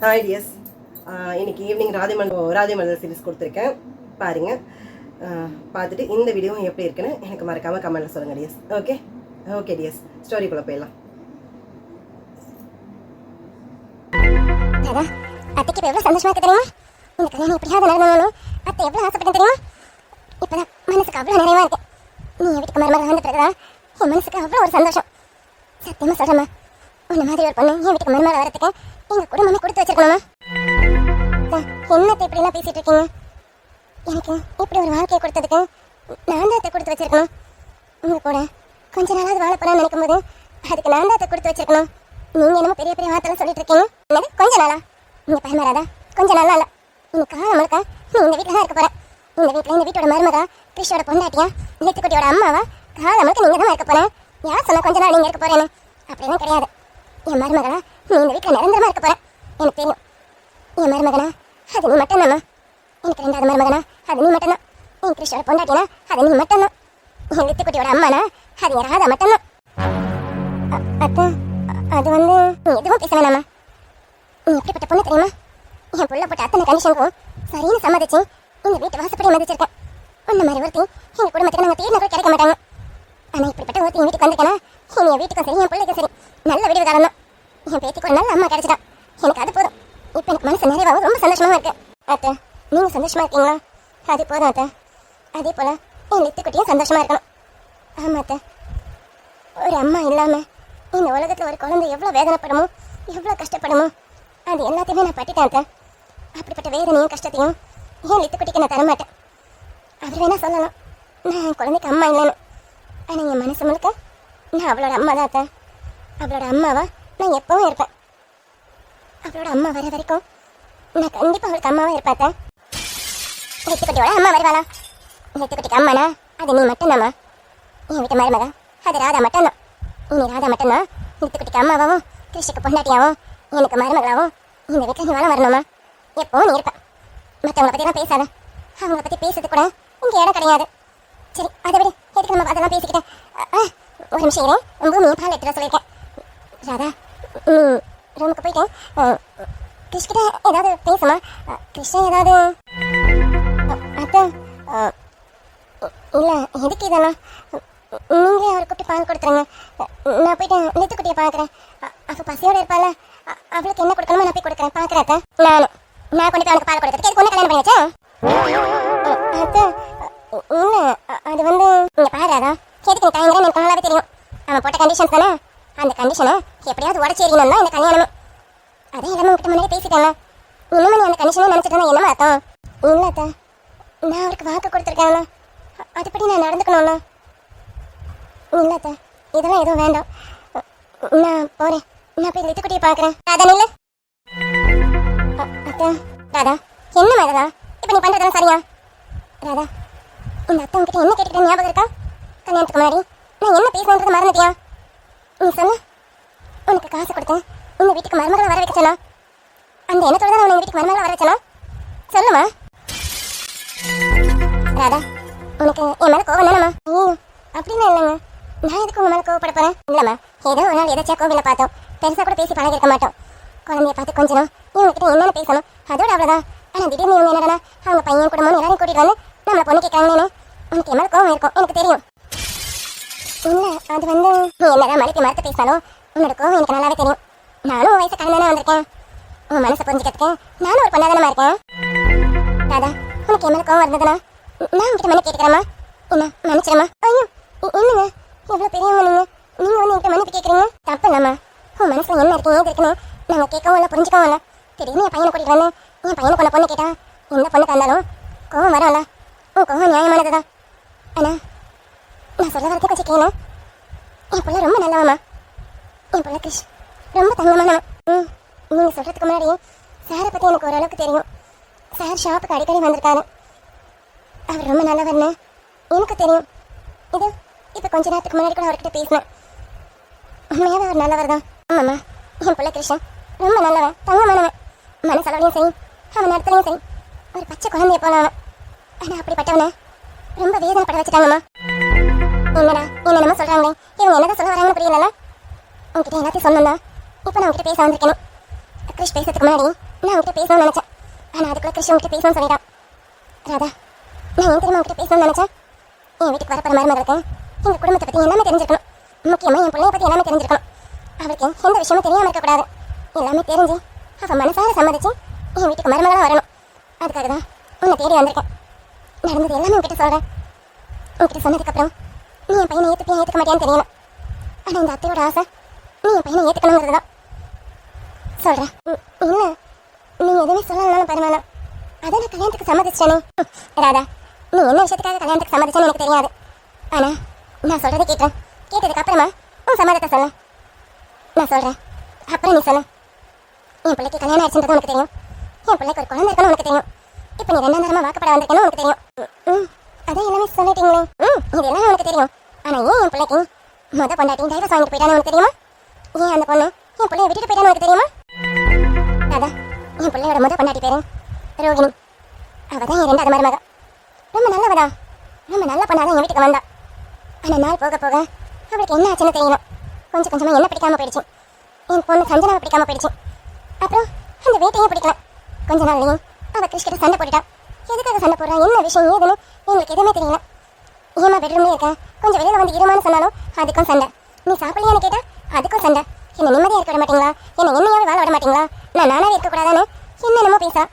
Hi tears, இன்னைக்கு evening ராதிமண்டல் series கொடுத்துருக்கேன். பாருங்கள், பார்த்துட்டு இந்த வீடியோவும் எப்படி இருக்குன்னு எனக்கு மறக்காமல் கமெண்ட்டில் சொல்லுங்கள் டியர்ஸ். ஓகே டியர்ஸ், ஸ்டோரிக்குள்ளே போயிடலாம். அத்தைக்கு இப்போ எவ்வளோ சந்தோஷமா இருக்கு தெரியுமா? இந்த கல்யாணம் எப்படியாவது நடந்தாலும் அத்தை எவ்வளோ ஆசைப்பட்டேன் தெரியுமா? இப்போதான் மனசுக்கு அவ்வளோ நிறைவா இருக்கு. நீ என் வீட்டுக்கு மருமகள் வந்த பிறகுதான் என் மனசுக்கு அவ்வளோ ஒரு சந்தோஷம். சத்தியமா சொல்கிறேம்மா, உன்ன மாதிரி ஒரு பொண்ணு என் வீட்டுக்கு மருமகள் வரத்துக்கு எங்கள் குடும்பமே கொடுத்து வச்சிருக்கணுமா? என்னத்தை இப்படிலாம் பேசிட்டு இருக்கீங்க? எனக்கு இப்படி ஒரு வாழ்க்கையை கொடுத்ததுக்கு நான் தான் கொடுத்து வச்சிருக்கணும். உங்க கூட கொஞ்ச நாளாவது வாழ போறான்னு நினைக்கும் போது அதுக்கு நான் தான் கொடுத்து வச்சிருக்கணும். நீங்க என்னமோ பெரிய பெரிய வார்த்தைலாம் சொல்லிட்டு இருக்கீங்க. என்னது கொஞ்ச நாளா? நீங்க பயமராதா? கொஞ்ச நாளா இல்ல, இன்னும் காலம் முழுக்க நீ இந்த வீட்டில் தான் இருக்க போற. இந்த வீட்டில் இந்த வீட்டோட மருமகா, கிறிஷோட பொண்டாட்டியா, லித்துக்குட்டியோட அம்மாவா, காலம் முழுக்க நீங்க தான் இருக்க போறேன். யார் சொன்னா கொஞ்ச நாள் நீங்க இருக்க போறேன்னு? அப்படிலாம் கிடையாது. என் மருமகளா நீ இந்த வீட்டில் நிரந்தரமா இருக்க போறேன். எனக்கு தெரியும். என் மருமகனா அது நீ மட்டும்தாம்மா. எனக்கு ரெண்டாவது மருமகனா அது நீ மட்டும்தான். என் கிறிஷோட பொண்டாட்டினா அது நீ மட்டும்தான். என் லித்துக்குட்டியோட அம்மானா அது என் ராதா மட்டும்தான். அத்தை, அது நீ எதுவும் பேச வேணாமா. நீ எப்படிப்பட்ட பொண்ணு தெரியுமா? என் புள்ள போட்ட அத்தனை கண்டிஷனுக்கும் சரின்னு சம்மதிச்சு இந்த வீட்டு வாசப்படி மதிச்சிருக்கேன். உன்ன மாதிரி ஒருத்தி எங்கள் குடும்பத்துக்கு நாங்கள் தேடின கூட கிடைக்க மாட்டாங்க. ஆனால் இப்படிப்பட்ட ஒருத்தி என் வீட்டுக்கு வந்திருக்கேன்னா இனி என் வீட்டுக்கும் சரி என் பிள்ளைக்கும் சரி நல்ல விடிவு காலம் தான். என் பேத்திக்கு ஒரு நல்ல அம்மா கிடைச்சிட்டான். எனக்கு அது போதும். இப்போ எனக்கு மனசு நிறைவாகவும் ரொம்ப சந்தோஷமாகவும் இருக்கு. அத்தை, நீங்கள் சந்தோஷமா இருக்கீங்களா? அது போதும் அத்தை. அதே போல் என் லித்துக்குட்டியும் சந்தோஷமா இருக்கணும். ஆமாம் அத்தை, ஒரு அம்மா இல்லாமல் இந்த உலகத்தில் ஒரு குழந்தை எவ்வளோ வேதனைப்படுமோ, எவ்வளோ கஷ்டப்படுமோ, அது எல்லாத்தையுமே நான் பட்டுட்டேன் அத்தை. அப்படிப்பட்ட வேதனையும் கஷ்டத்தையும் ஏன் லித்துக்குட்டிக்கு நான் தரமாட்டேன். அவர் வேணா சொல்லலாம் நான் என் குழந்தைக்கு அம்மா இல்லைன்னு. ஆனால் என் மனசு முழுக்க நான் அவளோட அம்மா தான் அத்தை. அவளோட அம்மாவா நான் எப்பவும் இருப்பேன். அவளோட அம்மா வர வரைக்கும் நான் கண்டிப்பாக அவளுக்கு அம்மாவாக இருப்பேன் அத்தை. லித்துக்குட்டியோட அம்மா வருவாளா? லித்துக்குட்டிக்கு அம்மானா அது நீ மட்டும்தாம்மா. என் வீட்டு மருமகா அது ராதா மட்டும்தான். இனி ராதா மட்டும்தான் லித்துக்குட்டிக்கு அம்மாவாகவும் கிறிஷுக்கு பொண்டாட்டியாகவும் எனக்கு மருமகளாகவும் இந்த வீட்டில் நீ வாழ வரணுமா? எப்பவும் நீ இருப்பேன். மற்றவங்களை பற்றிலாம் பேசாத. அவங்கள பற்றி பேசுறது கூட இங்கே இடம் கிடையாது. சரி, அதை விட எதுக்கு நம்ம அதெல்லாம் பேசிக்கிட்டேன். ஒரு நிமிஷம் இரு, பூமியை பால் எடுத்துட சொல்லியிருக்கேன். ராதா, ரூமுக்கு போயிட்டு கிறிஷ்கிட்ட ஏதாவது பேசுமா? கிறிஷ்டன் ஏதாவது அத்தை இல்லை, எதுக்கு இதெல்லாம்? நீங்களே அவரை கூப்பிட்டு பால் கொடுத்துருங்க. நான் போயிட்டு லித்துக்குட்டியை பார்க்குறேன். அவள் பசியோடு இருப்பாள். அவளுக்கு என்ன கொடுக்கணுமோ நான் போய் கொடுக்குறேன். பார்க்குறேன் அத்தை. நான் கொண்டு போய் அவனுக்கு பால் கொடுக்குறதுக்கு எதுக்கு ஒன்று கல்யாணம் பண்ணி வச்சேன் அத்தை? இல்லை, அது நீங்கள் பாராதா எதுக்கு டைங்கிறேன் எனக்கு நல்லாவே தெரியும். அவன் போட்ட கண்டிஷன்ஸ் தானே, அந்த கண்டிஷனை எப்படியாவது உடச்சேறினோம் தான் இந்த கல்யாணமே. அதே எல்லாமே உங்கள்கிட்ட முன்னாடி பேசிட்டேன்ல. இன்னும் நீ அந்த கண்டிஷனை நினச்சிட்டு இருந்தா என்னமா அர்த்தம்? இல்லை அத்தை, நான் அவருக்கு வாக்கு கொடுத்துருக்கேன்ல, அதுபடி நான் நடந்துக்கணும்ல. இல்லை அத்தை, இதெல்லாம் எதுவும் வேண்டாம். நான் போகிறேன். நான் போய் லித்துக்குட்டியை பார்க்குறேன். ராதா நில்லு. அத்தை, ராதா என்னம்மா இதெல்லாம்? இப்போ நீ பண்ணுறதெல்லாம் சரியா? ராதா, இந்த அத்தை உங்ககிட்ட என்ன கேட்டுக்கிட்ட ஞாபகம் இருக்கா? கல்யாணத்துக்கு முன்னாடி நான் என்ன பேசுனது மறந்துட்டியா? நீ சொல்லு. உனக்கு காசு கொடுத்தேன் இந்த வீட்டுக்கு மருமகளை வர வைக்க சொன்னா. அந்த எண்ணத்தோட தான் உன் வீட்டுக்கு மருமகளை வர வச்சனா? சொல்லுமா ராதா. உனக்கு என் மேலே கோவம் தானம்மா? அப்படின்னா இல்லைங்க, நான் எதுக்கு உங்க மேலே கோவப்பட போகிறேன்? இல்லைம்மா, ஏதோ ஒரு நாள் எதாச்சும் கோவிலில் பார்த்தோம். பெருசாக கூட பேசி பழகிருக்க மாட்டோம். குழந்தைய பார்த்து கொஞ்சம் இவங்ககிட்ட என்னென்ன பேசணும் அதோட அவ்வளோதான். ஆனால் திடீர்னு இவங்க என்னடா அவங்க பையன் குடும்பம் எல்லாரையும் கூட்டிகிட்டு வந்து நம்மளை பொண்ணு கேட்காங்கன்னு உனக்கு என் மேலே கோவம் இருக்கும், எனக்கு தெரியும். இல்லை, அது நீ என்னதான் மலைக்கு மரத்தை பேசினாலும் உன்னோட கோவம் எனக்கு நல்லாவே தெரியும். நானும் உன் வயசை கடந்தானே வந்திருக்கேன். உன் மனசை புரிஞ்சுக்கிறதுக்கு நானும் ஒரு பொண்ணாதானமா இருக்கேன். ராதா, உனக்கு என் மேலே கோவம் இருந்ததுன்னா நான் உங்ககிட்ட மண்ணு கேட்டுக்கிறேம்மா. என்ன மன்னிச்சிடமா? ஐயோ இல்லைங்க, எவ்வளோ பெரியவங்க நீங்கள் என்கிட்ட மன்னிப்பு கேட்குறீங்க. தப்பு இல்லைம்மா. உன் மனசில் என்ன இருக்கு ஏது இருக்குன்னு நாங்கள் கேட்கவும் இல்லை புரிஞ்சுக்கவும் இல்லை. திடீர்னு என் பையனை கூட்டிகிட்டு வந்து என் பையனுக்கு ஒன்று பொண்ணு கேட்டா எந்த பொண்ணுக்கு இருந்தாலும் கோவம் வரும்ல. உன் கோவம் நியாயமானது தான். ஆனால் நான் சொல்ல வரதுக்கு கொஞ்சம் கேளு. என் பிள்ளை ரொம்ப நல்லவம்மா. என் பிள்ளை கிறிஷ் ரொம்ப தங்கமானவன். நீங்கள் சொல்கிறதுக்கு முன்னாடி சாரை பற்றி எனக்கு ஓரளவுக்கு தெரியும். சார் ஷாப்புக்கு அடிக்கடி வந்திருக்காரு. அவர் ரொம்ப நல்லவர்னு எனக்கு தெரியும். இது இப்போ கொஞ்ச நேரத்துக்கு முன்னாடி கூட அவர்கிட்ட பேசினேன். உண்மையாகவே அவர் நல்லவர் தான். ஆமாம்மா, என் பிள்ளை கிருஷ்ணன் ரொம்ப நல்லவன், தங்கமானவன். மனசளவுலையும் சரி, அவன் நடத்துலையும் சரி, ஒரு பச்சை குழந்தைய போனவன். ஆனால் அப்படிப்பட்டவனை ரொம்ப வேதனைப்பட வச்சுட்டாங்கம்மா. என்னடா என்னென்னமோ சொல்கிறாங்களே, இவங்க என்னதான் சொல்ல வராங்கன்னு புரியல. உங்ககிட்ட எல்லாத்தையும் சொன்னா இப்போ நான் உங்ககிட்ட பேச வந்திருக்கேன். கிறிஷ் பேசுறதுக்கு முன்னாடி நான் உங்ககிட்ட பேசணும்னு நினைச்சேன். ஆனால் அதுக்குள்ள கிருஷ்ணன் உங்ககிட்ட பேசணும்னு சொல்லிட்டான். ராதா, நான் ஏன் தெரியுமா உங்ககிட்ட பேசணும்னு நினைச்சேன்? என் வீட்டுக்கு வரப்போற மருமகளுக்கு எங்கள் குடும்பத்தை பற்றி எல்லாமே தெரிஞ்சிருக்கணும். முக்கியமாக என் பிள்ளைய பற்றி எல்லாமே தெரிஞ்சிருக்கணும். அவளுக்கு எந்த விஷயமும் தெரியாமல் இருக்கக்கூடாது. எல்லாமே தெரிஞ்சு அவள் மனசார சம்மதிச்சு என் வீட்டுக்கு மருமகளாக வரணும். அதுக்காக தான் உன்னை தேடி வந்திருக்கேன். நடந்தது எல்லாமே உங்ககிட்ட சொல்கிறேன். உங்ககிட்ட சொன்னதுக்கப்புறம் நீ என் பையனை ஏற்றுப்பியா ஏற்றுக்க மாட்டியான்னு தெரியணும். ஆனால் இந்த அத்தையோட ஆசை நீ என் பையனை ஏற்றுக்கணுங்கிறது தான். சொல்கிறேன். இல்லை, நீங்கள் எதுவுமே சொல்லலாம் பரவாயில்ல. அதை நான் கல்யாணத்துக்கு சம்மதிச்சிட்டேனே. ராதா, நீ என்ன விஷயத்துக்காக கல்யாணத்துக்கு சம்மதிச்சேன்னு எனக்கு தெரியாது. ஆனால் நான் சொல்கிறத கேட்டேன். கேட்டதுக்கு அப்புறமா உன் சம்மதத்தை சொல்ல. நான் சொல்கிறேன், அப்புறம் நீ சொல்ல. என் பிள்ளைக்கு கல்யாணம் ஆயிடுச்சுன்றது உனக்கு தெரியும். என் பிள்ளைக்கு ஒரு குழந்தை இருக்கணும் உனக்கு தெரியும். இப்போ நீ 2ஆம் தரமாக வாக்கப்பட வந்திருக்கணும் உனக்கு தெரியும். அதான் எல்லாமே சொல்லிட்டீங்களே. இது எல்லாம் உனக்கு தெரியும். ஆனால் ஏன் என் பிள்ளைக்கு பொண்டாட்டி டைவர்ஸ் வாங்கிட்டு போயிட்டான்னு உனக்கு தெரியுமா? ஏன் அந்த பொண்ணு என் பிள்ளைய விட்டுட்டு போயிட்டான்னு உனக்கு தெரியுமா? அதான் என் பிள்ளையோட பொண்டாட்டி பேரு ரோகிணி. அவள் தான் என் 2ஆவது மருமக. ரொம்ப நல்லவதா, ரொம்ப நல்ல பொண்ணாதான் என் வீட்டுக்கு வந்தா. ஆனால் நாள் போக போக அவளுக்கு என்ன ஆச்சுன்னு தெரியணும். கொஞ்சம் கொஞ்சமாக என்ன பிடிக்காம போயிடுச்சு. என் பொண்ணு சஞ்சனாவை பிடிக்காம போயிடுச்சு. அப்புறம் அந்த வீட்டையும் பிடிக்கல. கொஞ்ச நாள்லையும் அவள் கிறிஸ்கிட்ட சண்டை போட்டுட்டான். எதுக்காக சண்டை போடுறா, என்ன விஷயம் ஏதுன்னு எங்களுக்கு எதுவுமே தெரியல. ஏமா பெட்ரூம்லேயே இருக்கேன், கொஞ்சம் வெளியில் வந்து இருமான்னு சொன்னாலும் அதுக்கும் சண்டை. நீ சாப்பிடலையான்னு கேட்டா அதுக்கும் சண்டை. என்னை நிம்மதியாக இருக்க விட மாட்டீங்களா, என்னை என்னையாவே வாழ விட மாட்டீங்களா, நான் நானாவே இருக்கக்கூடாதான்னு என்னென்னமோ பேசா.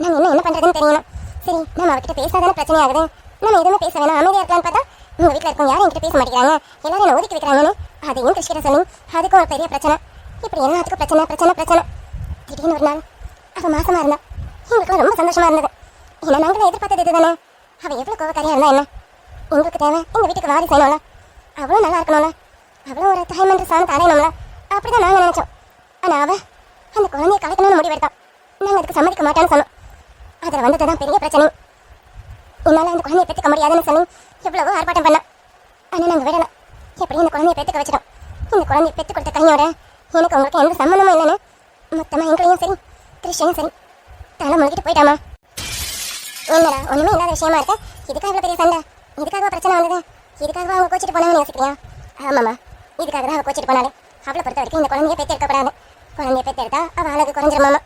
நாங்கள் என்ன பண்ணுறதுன்னு தெரியணும். சரி, நம்ம அவகிட்ட பேசாதானே பிரச்சனை ஆகுது. நம்ம எதுவுமே பேச வேணாம், அமைதியாக இருக்கலான்னு பார்த்தா உங்கள் வீட்டில் இருக்கும் யாரும் என்கிட்ட பேச மாட்டேங்கிறாங்க, எல்லாரும் என்னை ஒதுக்கி வைக்கிறாங்கன்னு அதையும் கிறிஸ்கிட்ட சொல்லி அதுக்கும் ஒரு பெரிய பிரச்சனை. இப்படி எல்லாத்துக்கும் பிரச்சனை பிரச்சனை பிரச்சனை. திடீர்னு ஒரு நாள் அவள் மாசமாக இருந்தா. எங்களுக்கு ரொம்ப சந்தோஷமாக இருந்தது. ஏன்னா நாங்களும் எதிர்பார்த்தது இது தானே. அவள் எவ்வளோ கோவக்காரியாக இருந்தா என்ன, எங்களுக்கு தேவை எங்கள் வீட்டுக்கு வாரி செய்யணும்ல, அவ்வளோ நல்லா இருக்கணும்ல, அவ்வளோ ஒரு தாய்மன்ற சாணத்தை அடையணும்ல, அப்படிதான் நாங்கள் நினச்சோம். ஆனால் அவள் அந்த குழந்தைய கலைக்கணும்னு முடிவெடுத்தான். நாங்கள் அதுக்கு சம்மதிக்க மாட்டோன்னு சொன்னோம். அதில் வந்தது தான் பெரிய பிரச்சனை. என்னால் அந்த குழந்தைய பெற்றுக்க முடியாதுன்னு சொல்லி எவ்வளவோ ஆர்ப்பாட்டம் பண்ணேன். ஆனால் நாங்கள் விடலை. எப்படி இந்த குழந்தைய பெற்றுக்க வச்சிட்டோம். இந்த குழந்தைய பெற்றுக் கொடுத்த கையோட எனக்கு உங்களுக்கு எந்த சம்மந்தமும் இல்லைன்னு மொத்தமாக எங்களையும் சரி கிறிஸ்டியனும் சரி தலை முழுகிட்டு போயிட்டாமா. என்னடா ஒன்றுமே இல்லாத விஷயமா இருக்க, இதுக்காக இவ்வளோ பெரிய சண்டை, இதுக்காக பிரச்சனை வந்தது, இதுக்காக அவங்க கோச்சிட்டு போனாங்கன்னு யோசிக்கிறியா? ஆமாம்மா, இதுக்காக தான் அவள் கோச்சிட்டு போனாலே. அவளை பொறுத்த வரைக்கும் இந்த குழந்தைய பெற்று எடுக்கப்படாது. குழந்தைய பெற்று எடுத்தா அவள் அழகு குறைஞ்சிருமாமா.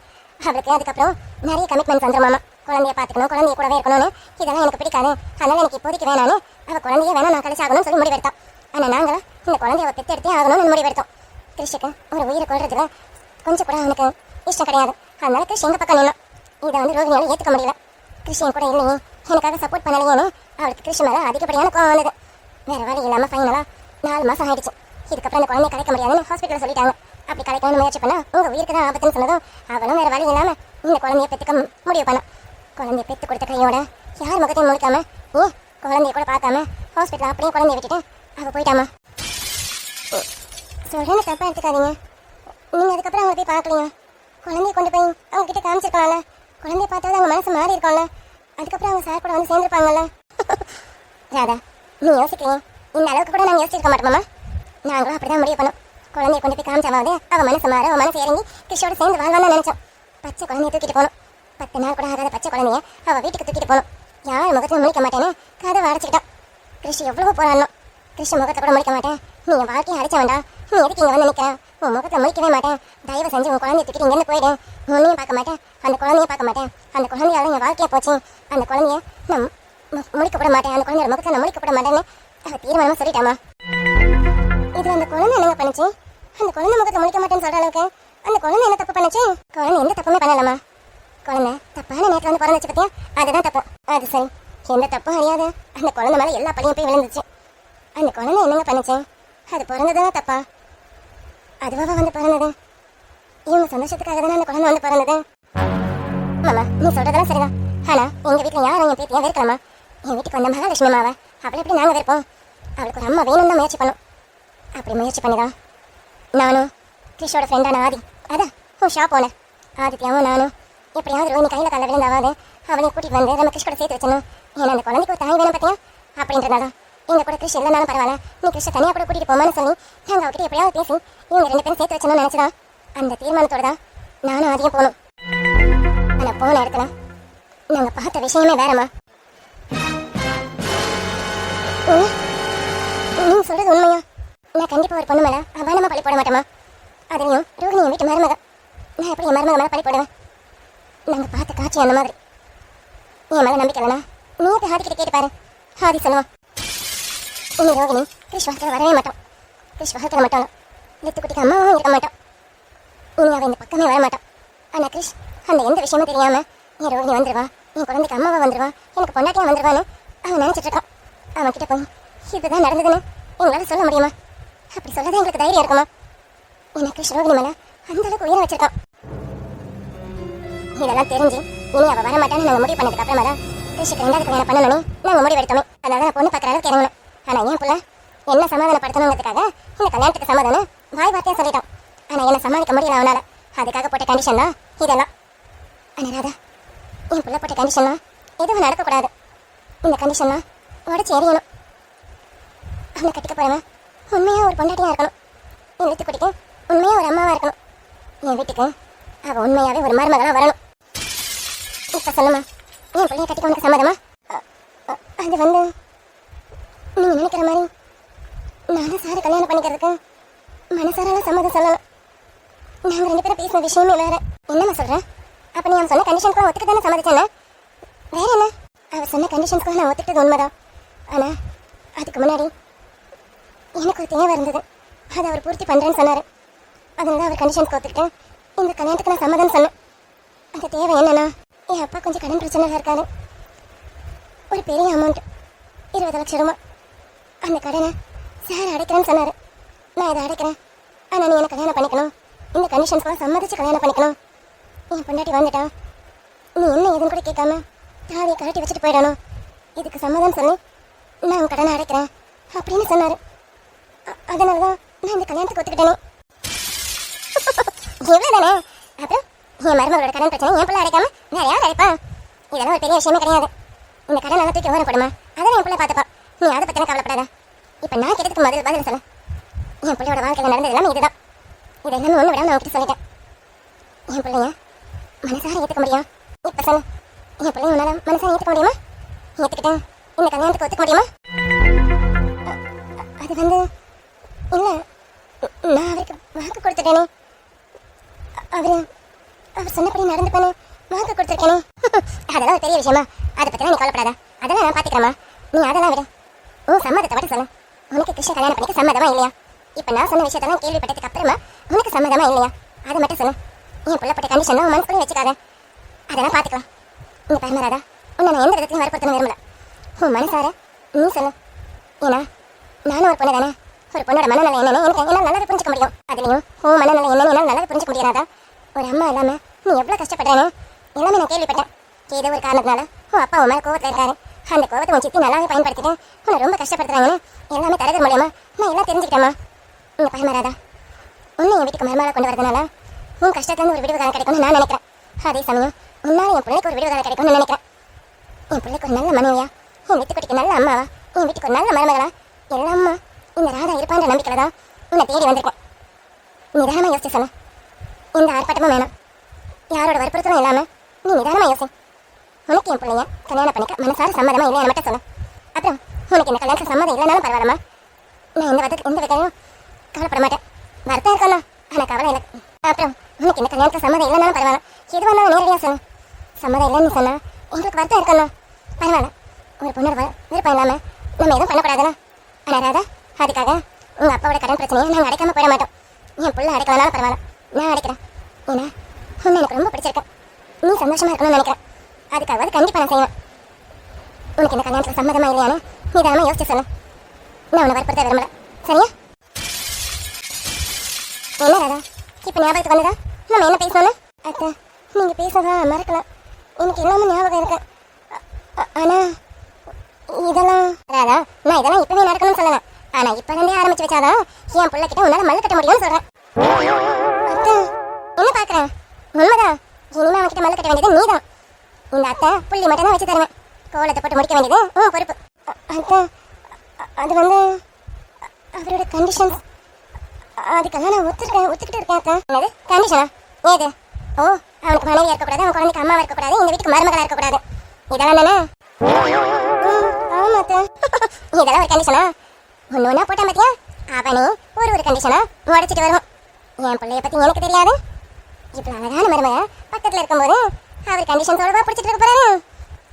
அவளுக்கு அதுக்கப்புறம் நிறைய கமிட்மெண்ட்ஸ் வந்துருமாமா. குழந்தைய பார்த்துக்கணும், குழந்தைய கூடவே இருக்கணும்னு. இதெல்லாம் எனக்கு பிடிக்காது, அதனால எனக்கு இப்போதைக்கு வேணான்னு அவள் குழந்தைய வேணா நான் கழிச்சாகணும்னு சொல்லி முடிவெடுத்தான். ஆனால் நாங்கள் இந்த குழந்தைய அவள் பெற்று எடுத்தே ஆகணும்னு முடிவெடுத்தோம். கிறிஸ்டுக்கு ஒரு உயிரை கொள்றதுல கொஞ்சம் கூட அவனுக்கு இஷ்டம் கிடையாது. அதனால கிறிஷ் எங்கள் பக்கம் நின்னான். இதை வந்து ரோகிணியால் ஏற்றுக்க முடியல. கிறிஸ்டியன் கூட இல்லையே, எனக்காக சப்போர்ட் பண்ணலையேன்னு அவளுக்கு கிறிஷ் மேலே அதிகப்படியான கோவம் வந்தது. வேறு வழி இல்லாமல் ஃபைனலாக 4 மாதம் ஆயிடுச்சு. இதுக்கப்புறம் அந்த குழந்தைய கலைக்க முடியாதுன்னு ஹாஸ்பிட்டலில் சொல்லிட்டாங்க. அப்படி கலைக்கணும்னு முயற்சி பண்ணால் உங்கள் உயிருக்கு தான் ஆபத்துன்னு சொன்னதும் அவளும் வேறு வழி இல்லாமல் இந்த குழந்தைய பெற்றுக்க முடிவு பண்ணான். குழந்தைய பெற்று கொடுத்த கையோட யார் முகத்தையும் முழிக்காம ஏன் குழந்தைய கூட பார்க்காம ஹாஸ்பிட்டலில் அப்படியே குழந்தைய விட்டுட்டு அவள் போயிட்டாமா. சொல்கிறேன்னு தப்பாக எடுத்துக்காதீங்க. நீங்கள் அதுக்கப்புறம் அவங்களை போய் பார்க்கலீங்க. குழந்தைய கொண்டு போய் அவங்ககிட்ட காமிச்சிருக்கலாம்ல. குழந்தைய பார்த்தாலும் அவங்க மனசு மாறி இருக்கும்ல. அதுக்கப்புறம் அவங்க சார் கூட வந்து சேர்ந்துருப்பாங்கல்ல. ராதா, நீ யோசிக்கிறீங்க, இந்த அளவுக்கு கூட நாங்கள் யோசிச்சிருக்க மாட்டோமா? நாங்களும் அப்படி தான் முடிவு பண்ணோம். குழந்தைய கொண்டு போய் காமிச்சாவது அவள் மனசு மாற, அவள் மனசு இறங்கி கிறிஷோட சேர்ந்து வாழ்வான்னு நினச்சோம். பச்சை குழந்தைய தூக்கிட்டு போகணும். 10 நாள் கூட ஆகாத பச்சை குழந்தைய அவள் வீட்டுக்கு தூக்கிட்டு போகணும். யார் முகத்தையும் முழிக்க மாட்டேன்னு கதவை அடைச்சிக்கிட்டான். கிறிஷ் எவ்வளவோ போராடணும். கிறிஷ் முகத்தை கூட முடிக்க மாட்டேன், நீ என் வாழ்க்கையை அடிச்ச வேண்டாம், நீ எதுக்கு இங்கே வந்து நிற்கிறேன், உன் முகத்தை முடிக்கவே மாட்டேன், தயவு செஞ்சு உன் குழந்தைய தூக்கிட்டு இங்கேருந்து போயிடு, உன்னையும் பார்க்க மாட்டேன், அந்த குழந்தைய பார்க்க மாட்டேன், அந்த குழந்தையால என் வாழ்க்கையை போச்சு, அந்த குழந்தைய நான் முடிக்கப்பட மாட்டேன், அந்த குழந்தையோட முகத்தை நான் முடிக்கப்பட மாட்டேன்னு அவள் தீர்மானமாக சொல்லிட்டாமா. இதில் அந்த குழந்தை என்னங்க பண்ணுச்சு? அந்த குழந்தை முகத்தை முடிக்க மாட்டேன்னு சொல்கிற அளவுக்கு அந்த குழந்தை என்ன தப்பு பண்ணுச்சு? குழந்தை எந்த தப்புமே பண்ணலாமா? குழந்தை தப்பான நேரத்தில் வந்து பிறந்துச்சு பற்றியா, அதுதான் தப்பு. அது சரி, எந்த தப்பும் அறியாது அந்த குழந்தை மேலே எல்லா பழியும் போய் விழுந்துச்சு. அந்த குழந்தை என்னங்க பண்ணுச்சு? அது பிறந்ததுதான் தப்பா? அதுவாக வந்து பிறந்தது? இவங்க சந்தோஷத்துக்காக தானே அந்த குழந்தை வந்து பிறந்தது. மாமா, நீ சொல்றதெல்லாம் சரிதான். ஆனா எங்க வீட்டுல யாரும் என் பேத்தியா வெறுக்கலாமா? என் வீட்டுக்கு வந்த மகாலட்சுமி மாவை அவளை எப்படி நாங்க வெறுப்போம்? அவளுக்கு ஒரு அம்மா வேணும்னு தான் முயற்சி பண்ணோம். அப்படி முயற்சி பண்ணிதான் நானும் கிறிஷோட ஃப்ரெண்டான ஆதி, அதான் உன் ஷாப் ஓனர் ஆதித்யாவும் நானும் எப்படியாவது ரோஹினி கையில் கால விழுந்தாவது அவளையும் கூட்டிட்டு வந்து நம்ம கிறிஷ் கூட சேர்த்து வச்சணும். ஏன்னா அந்த குழந்தைக்கு ஒரு தாய் வேணும் பார்த்தியா அப்படின்றதான். எங்க கூட கிறிஷ் இல்லைனாலும் பரவாயில்ல, நீ கிறிஷை தனியாக கூட கூட்டிட்டு போமான்னு சொல்லி நாங்கள் அவகிட்ட எப்படியாவது பேசி இவங்க 2 பேரும் சேர்த்து வச்சணும்னு நினச்சிதான். அந்த தீர்மானத்தோட தான் நானும் அதிகம் போகணும். ஆனால் போன இடத்துல நாங்கள் பார்த்த விஷயமே வேறம்மா. நீ சொல்றது உண்மையா? நான் கண்டிப்பாக ஒரு பொண்ணு மேலே அபானமாக பழி போட மாட்டேமா. அதுலேயும் ரோஹினி என் வீட்டு மருமக. நான் எப்படி என் மருமக மேலே பழி போடுவேன்? நாங்கள் பார்த்த காட்சி அந்த மாதிரி. என் மேலே நம்பிக்கை இல்லைனா நீ போய் ஹாதி கிட்ட கேட்டு பாரு. ஹாதி சொல்லுவான், இனி ரோகிணி கிறிஷ் வாழ்க்கையில் வரவே மாட்டோம். கிறிஷ் வாழ்க்கையில் மட்டும் லித்துக்குட்டிக்கு அம்மாவும் இருக்க மாட்டோம். இனி அவன் இந்த பக்கமே வர மாட்டான். ஆனால் கிறிஷ் அந்த எந்த விஷயமும் தெரியாமல் என் ரோகிணி வந்துடுவா, என் குழந்தைக்கு அம்மாவை வந்துடுவான், எனக்கு பொண்டாட்டியாக வந்துடுவான்னு அவன் நினச்சிட்டு இருக்கான். அவன் கிட்ட போய் இதுதான் நடந்ததுன்னு எங்களால் சொல்ல முடியுமா? அப்படி சொல்லதான் எங்களுக்கு தைரியம் இருக்குமா? என்ன கிறிஷ் ரோகிணி மேலே அந்த அளவுக்கு உயிரை வச்சிருக்கான். இதெல்லாம் தெரிஞ்சு இனி அவள் வர மாட்டான்னு நாங்கள் முடிவு பண்ணதுக்கு அப்புறமா தான் கிறிஷுக்கு 2வது கல்யாணம் பண்ணணும்னு நாங்கள் முடிவு எடுத்தோமே. அதனால நான் பொண்ணு பார்க்குற அளவுக்கு இறங்கணும். ஆனால் என் பிள்ளை என்ன சமாதானப்படுத்தணுங்கிறதுக்காக இந்த கல்யாணத்துக்கு சமாதானம் வாய் வார்த்தையாக சொல்லிட்டான். ஆனால் என்ன சமாளிக்க முடியல அவனால். அதுக்காக போட்ட கண்டிஷன் தான் இதெல்லாம். ஆனால் ராதா, என் பிள்ளை போட்ட கண்டிஷன் தான் எதுவும் நடக்கக்கூடாது. இந்த கண்டிஷன் தான் உடச்சி எறியணும். அவனை கட்டிக்க போகிறவன் உண்மையாக ஒரு பொண்டாட்டியாக இருக்கணும். என் லித்துக்குட்டிக்கு உண்மையாக ஒரு அம்மாவாக இருக்கணும். என் வீட்டுக்கு அவள் உண்மையாகவே ஒரு மருமகளாக வரணும். இப்போ சொல்லுமா, என் பிள்ளைய கட்டிக்க உனக்கு சம்மதமா? அது வந்து நீங்கள் நினைக்கிற மாதிரி நானும் சாரை கல்யாணம் பண்ணிக்கிறதுக்கு மனசாரெல்லாம் சம்மதம் சொல்லணும். நாங்கள் 2 பேரும் பேசின விஷயமே வேற. என்னம்மா சொல்கிறேன்? அப்போ நீ அவன் சொன்ன கண்டிஷனுக்கு ஒத்துக்கிட்டு தானே சம்மதிச்சேன்னா? வேற என்ன? அவள் சொன்ன கண்டிஷன்ஸ்க்கு நான் ஒத்துக்கிட்டது உண்மைதான். ஆனால் அதுக்கு முன்னாடி எனக்கு ஒரு தேவை இருந்தது. அதை அவர் பூர்த்தி பண்ணுறேன்னு சொன்னார். அதனால அவர் கண்டிஷன்ஸ்க்கு ஒத்துக்கிட்டு இந்த கல்யாணத்துக்கு நான் சம்மதம் சொன்னேன். அந்த தேவை என்னன்னா, என் அப்பா கொஞ்சம் கடன் பிரச்சனையில் இருக்காரு. ஒரு பெரிய அமௌண்ட் 20 லட்சம் ரூபா. அந்த கடனை சார் அடைக்கிறேன்னு சொன்னார். நான் இதை அடைக்கிறேன், ஆனால் நீ எனக்கு கல்யாணம் பண்ணிக்கணும், இந்த கண்டிஷன்ஸ்க்கெல்லாம் சம்மதிச்சு கல்யாணம் பண்ணிக்கணும். என் பொண்டாட்டி வந்துட்டா நீ என்ன எதுன்னு கூட கேட்காம தாலியை கழட்டி வச்சுட்டு போயிடணும். இதுக்கு சம்மதம் சொல்லி நான் உன் கடனை அடைக்கிறேன் அப்படின்னு சொன்னார். அதனால தான் நான் இந்த கல்யாணத்துக்கு ஒத்துக்கிட்டேனே. இவ்வளோதானே? அப்புறம் என் மருமகளோட கடன் பிரச்சனை என் பிள்ளை அடைக்காம வேற யார் அடைப்பா? இதெல்லாம் ஒரு பெரிய விஷயமே கிடையாது. இந்த கடன் நல்லா தூக்கி ஓரப்படுமா, அதை என் பிள்ளை பார்த்துப்பா. நீ அதை பற்றின கவலைப்படாத. இப்போ நான் கேட்டதுக்கு பதில் சொல்ல. என் பிள்ளையோட வாழ்க்கையில் நடந்தது எல்லாமே இதுதான். இது எல்லாமே ஒன்று விடாம நான் உங்ககிட்ட சொல்லிட்டேன். என் பிள்ளைய மனசார ஏற்றுக்க முடியும்? இப்போ சொல்லு, என் பிள்ளைய உன்னால் மனசார ஏற்றுக்க முடியுமா? ஏற்றுக்கிட்டேன் இந்த கல்யாணத்துக்கு ஒத்துக்க முடியுமா? அது வந்து இல்லை, நான் அவருக்கு வாக்கு கொடுத்துட்டேனே. அவர் சொன்னபடி நடந்துப்பேன்னு வாக்கு கொடுத்துருக்கேனே. அதெல்லாம் ஒரு பெரிய விஷயமா? அதை பற்றிலாம் நீ கவலைப்படாத. அதெல்லாம் நான் பார்த்துக்கிறேம்மா. நீ அதெல்லாம் விட உன் சம்மதத்தை மட்டும் சொல்லு. உனக்கு கிருஷ்ண கல்யாணம் பண்ணிக்க சம்மதமா இல்லையா? இப்போ நான் சொன்ன விஷயத்தெல்லாம் கேள்விப்பட்டதுக்கு அப்புறமா உனக்கு சம்மதமா இல்லையா? அதை மட்டும் சொல்லு. என் பிள்ளைப்பட்ட கண்டிஷன் உன் மனசுக்குள்ளே வச்சுக்காத. அதெல்லாம் பார்த்துக்கலாம். இந்த பரமராதா, உன்னை நான் எந்த விதத்தையும் வரப்படுத்தணும் விரும்பல. உன் மனசார நீ சொல்லு. ஏன்னா நானும் ஒரு பொண்ணு தானே. ஒரு பொண்ணோட மனநிலை என்னன்னு எனக்கு என்னால் நல்லாவே புரிஞ்சுக்க முடியும். அதுலேயும் உன் மனநிலை என்னன்னு என்னால் நல்லாவே புரிஞ்சுக்க முடியாதா? ஒரு அம்மா இல்லாமல் நீ எவ்வளோ கஷ்டப்படுறேன்னு எல்லாமே நான் கேள்விப்பட்டேன். ஏதோ ஒரு காரணத்தினால உன் அப்பா உன் மேலே கோவத்தில் இருக்காரு. அந்த கோவத்தை உன் சித்தி நல்லாவே பயன்படுத்திட்டு உன்னை ரொம்ப கஷ்டப்படுத்துறாங்கன்னு எல்லாமே தரது மூலியமா நான் எல்லாம் தெரிஞ்சுக்கிட்டேம்மா. இங்கே பரமராதா, உன்னை என் வீட்டுக்கு மருமகளை கொண்டு வரதுனால உன் கஷ்டத்துலேருந்து ஒரு விடுவு காலம் கிடைக்கும்னு நான் நினைக்கிறேன். அதே சமயம் உன்னால் என் பிள்ளைக்கு ஒரு விடுவு காலம் கிடைக்கும்னு நினைக்கிறேன். என் பிள்ளைக்கு ஒரு நல்ல மனைவியா, என் வீட்டுக்குட்டிக்கு நல்ல அம்மாவா, என் வீட்டுக்கு ஒரு நல்ல மருமகளா எல்லாம்மா இந்த ராதா இருப்பான்ற நம்பிக்கையில் தான் உன்னை தேடி வந்திருக்கேன். நிதானமாக யோசிச்சு சொன்ன. எந்த ஆர்ப்பாட்டமும் வேணாம், யாரோட வற்புறுத்தலும் இல்லாமல் நீ நிதானமாக யோசி. உனக்கு என் பிள்ளைய கல்யாணம் பண்ணிக்க மனசார சம்மதமா இல்லையா மட்டும் சொல்ல. அப்புறம் உனக்கு இந்த கல்யாணத்துக்கு சம்மதம் இல்லைனாலும் பரவாயில்லம்மா. நான் எந்த விதையும் கவலைப்பட மாட்டேன். வருத்தம் இருக்கணும், ஆனால் கவலை இல்லை. அப்புறம் உனக்கு இந்த கல்யாணத்துக்கு சம்மதம் இல்லைனாலும் பரவாயில்ல. எதுவாக இருந்தாலும் நேரடியாக சொல்லு. சம்மதம் இல்லைன்னு சொன்னால் எங்களுக்கு வருத்தம் இருக்கணும், பரவாயில்ல. ஒரு பொண்ணோட விருப்பம் இல்லாமல் நம்ம எதுவும் பண்ணக்கூடாதுல்ல. ஆனால் ராதா, அதுக்காக உங்கள் அப்பாவோட கடன் பிரச்சனையை நாங்கள் அடைக்காமல் போயிட மாட்டோம். என் பிள்ளை அடைக்கலனாலும் பரவாயில்ல, நான் அடைக்கிறேன். ஏன்னா உன்னை எனக்கு ரொம்ப பிடிச்சிருக்கேன். நீ சந்தோஷமாக இருக்கணும்னு நினைக்கிறேன். அதுக்காக கண்டிப்பாக நான் செய்வேன். உனக்கு இந்த கல்யாணத்துக்கு சம்மதமாக இல்லையானு நிதானமாக யோசிச்சு சொல்லு. நான் உன்னை வற்புறுத்த விரும்பல, சரியா? என்ன ராதா, இப்போ ஞாபகத்துக்கு வந்ததா நம்ம என்ன பேசணும்னு? அத்தை, நீங்கள் பேசுறதா மறக்கலாம். எனக்கு எல்லாமே ஞாபகம் இருக்கு. ஆனால் இதெல்லாம் ராதா, நான் இதெல்லாம் இப்பவே நடக்கணும்னு சொல்லலாம். ஆனால் இப்போ இருந்தே ஆரம்பிச்சு வச்சாதான் என் பிள்ளைகிட்ட உன்னால் மல்லு கட்ட முடியும்னு சொல்கிறேன். அத்தை, என்ன பார்க்குறேன்? உண்மைதான். இனிமே அவன்கிட்ட மல்லு கட்ட வேண்டியது நீதான். இந்த அத்தை புள்ளி மட்டும் தான் வச்சு தருவேன். கோலத்தை போட்டு முடிக்க வேண்டியது உன் பொறுப்பு. அத்தை, அது வந்து அவரோட கண்டிஷன்ஸ். அதுக்கெல்லாம் நான் ஒத்துக்கிட்டு இருக்கேன் அத்தை. என்னது கண்டிஷனா? ஏது? ஓ, அவனுக்கு மனைவியாக இருக்கக்கூடாது, அவன் குழந்தைக்கு அம்மாவாக இருக்கக்கூடாது, இந்த வீட்டுக்கு மருமகளாக இருக்கக்கூடாது, இதெல்லாம் தானே? ஆமா அத்தை. இதெல்லாம் ஒரு கண்டிஷனா? ஒன்று ஒன்றா போட்டான் பார்த்தியா? அவனே ஒரு கண்டிஷனா உடச்சிட்டு வருவான். என் பிள்ளைய பற்றி எனக்கு தெரியாது. இப்போ அழகான மருமக பக்கத்தில் இருக்கும்போது அவர் கண்டிஷன் சொல்லவா பிடிச்சிட்டு இருக்க போறாரு?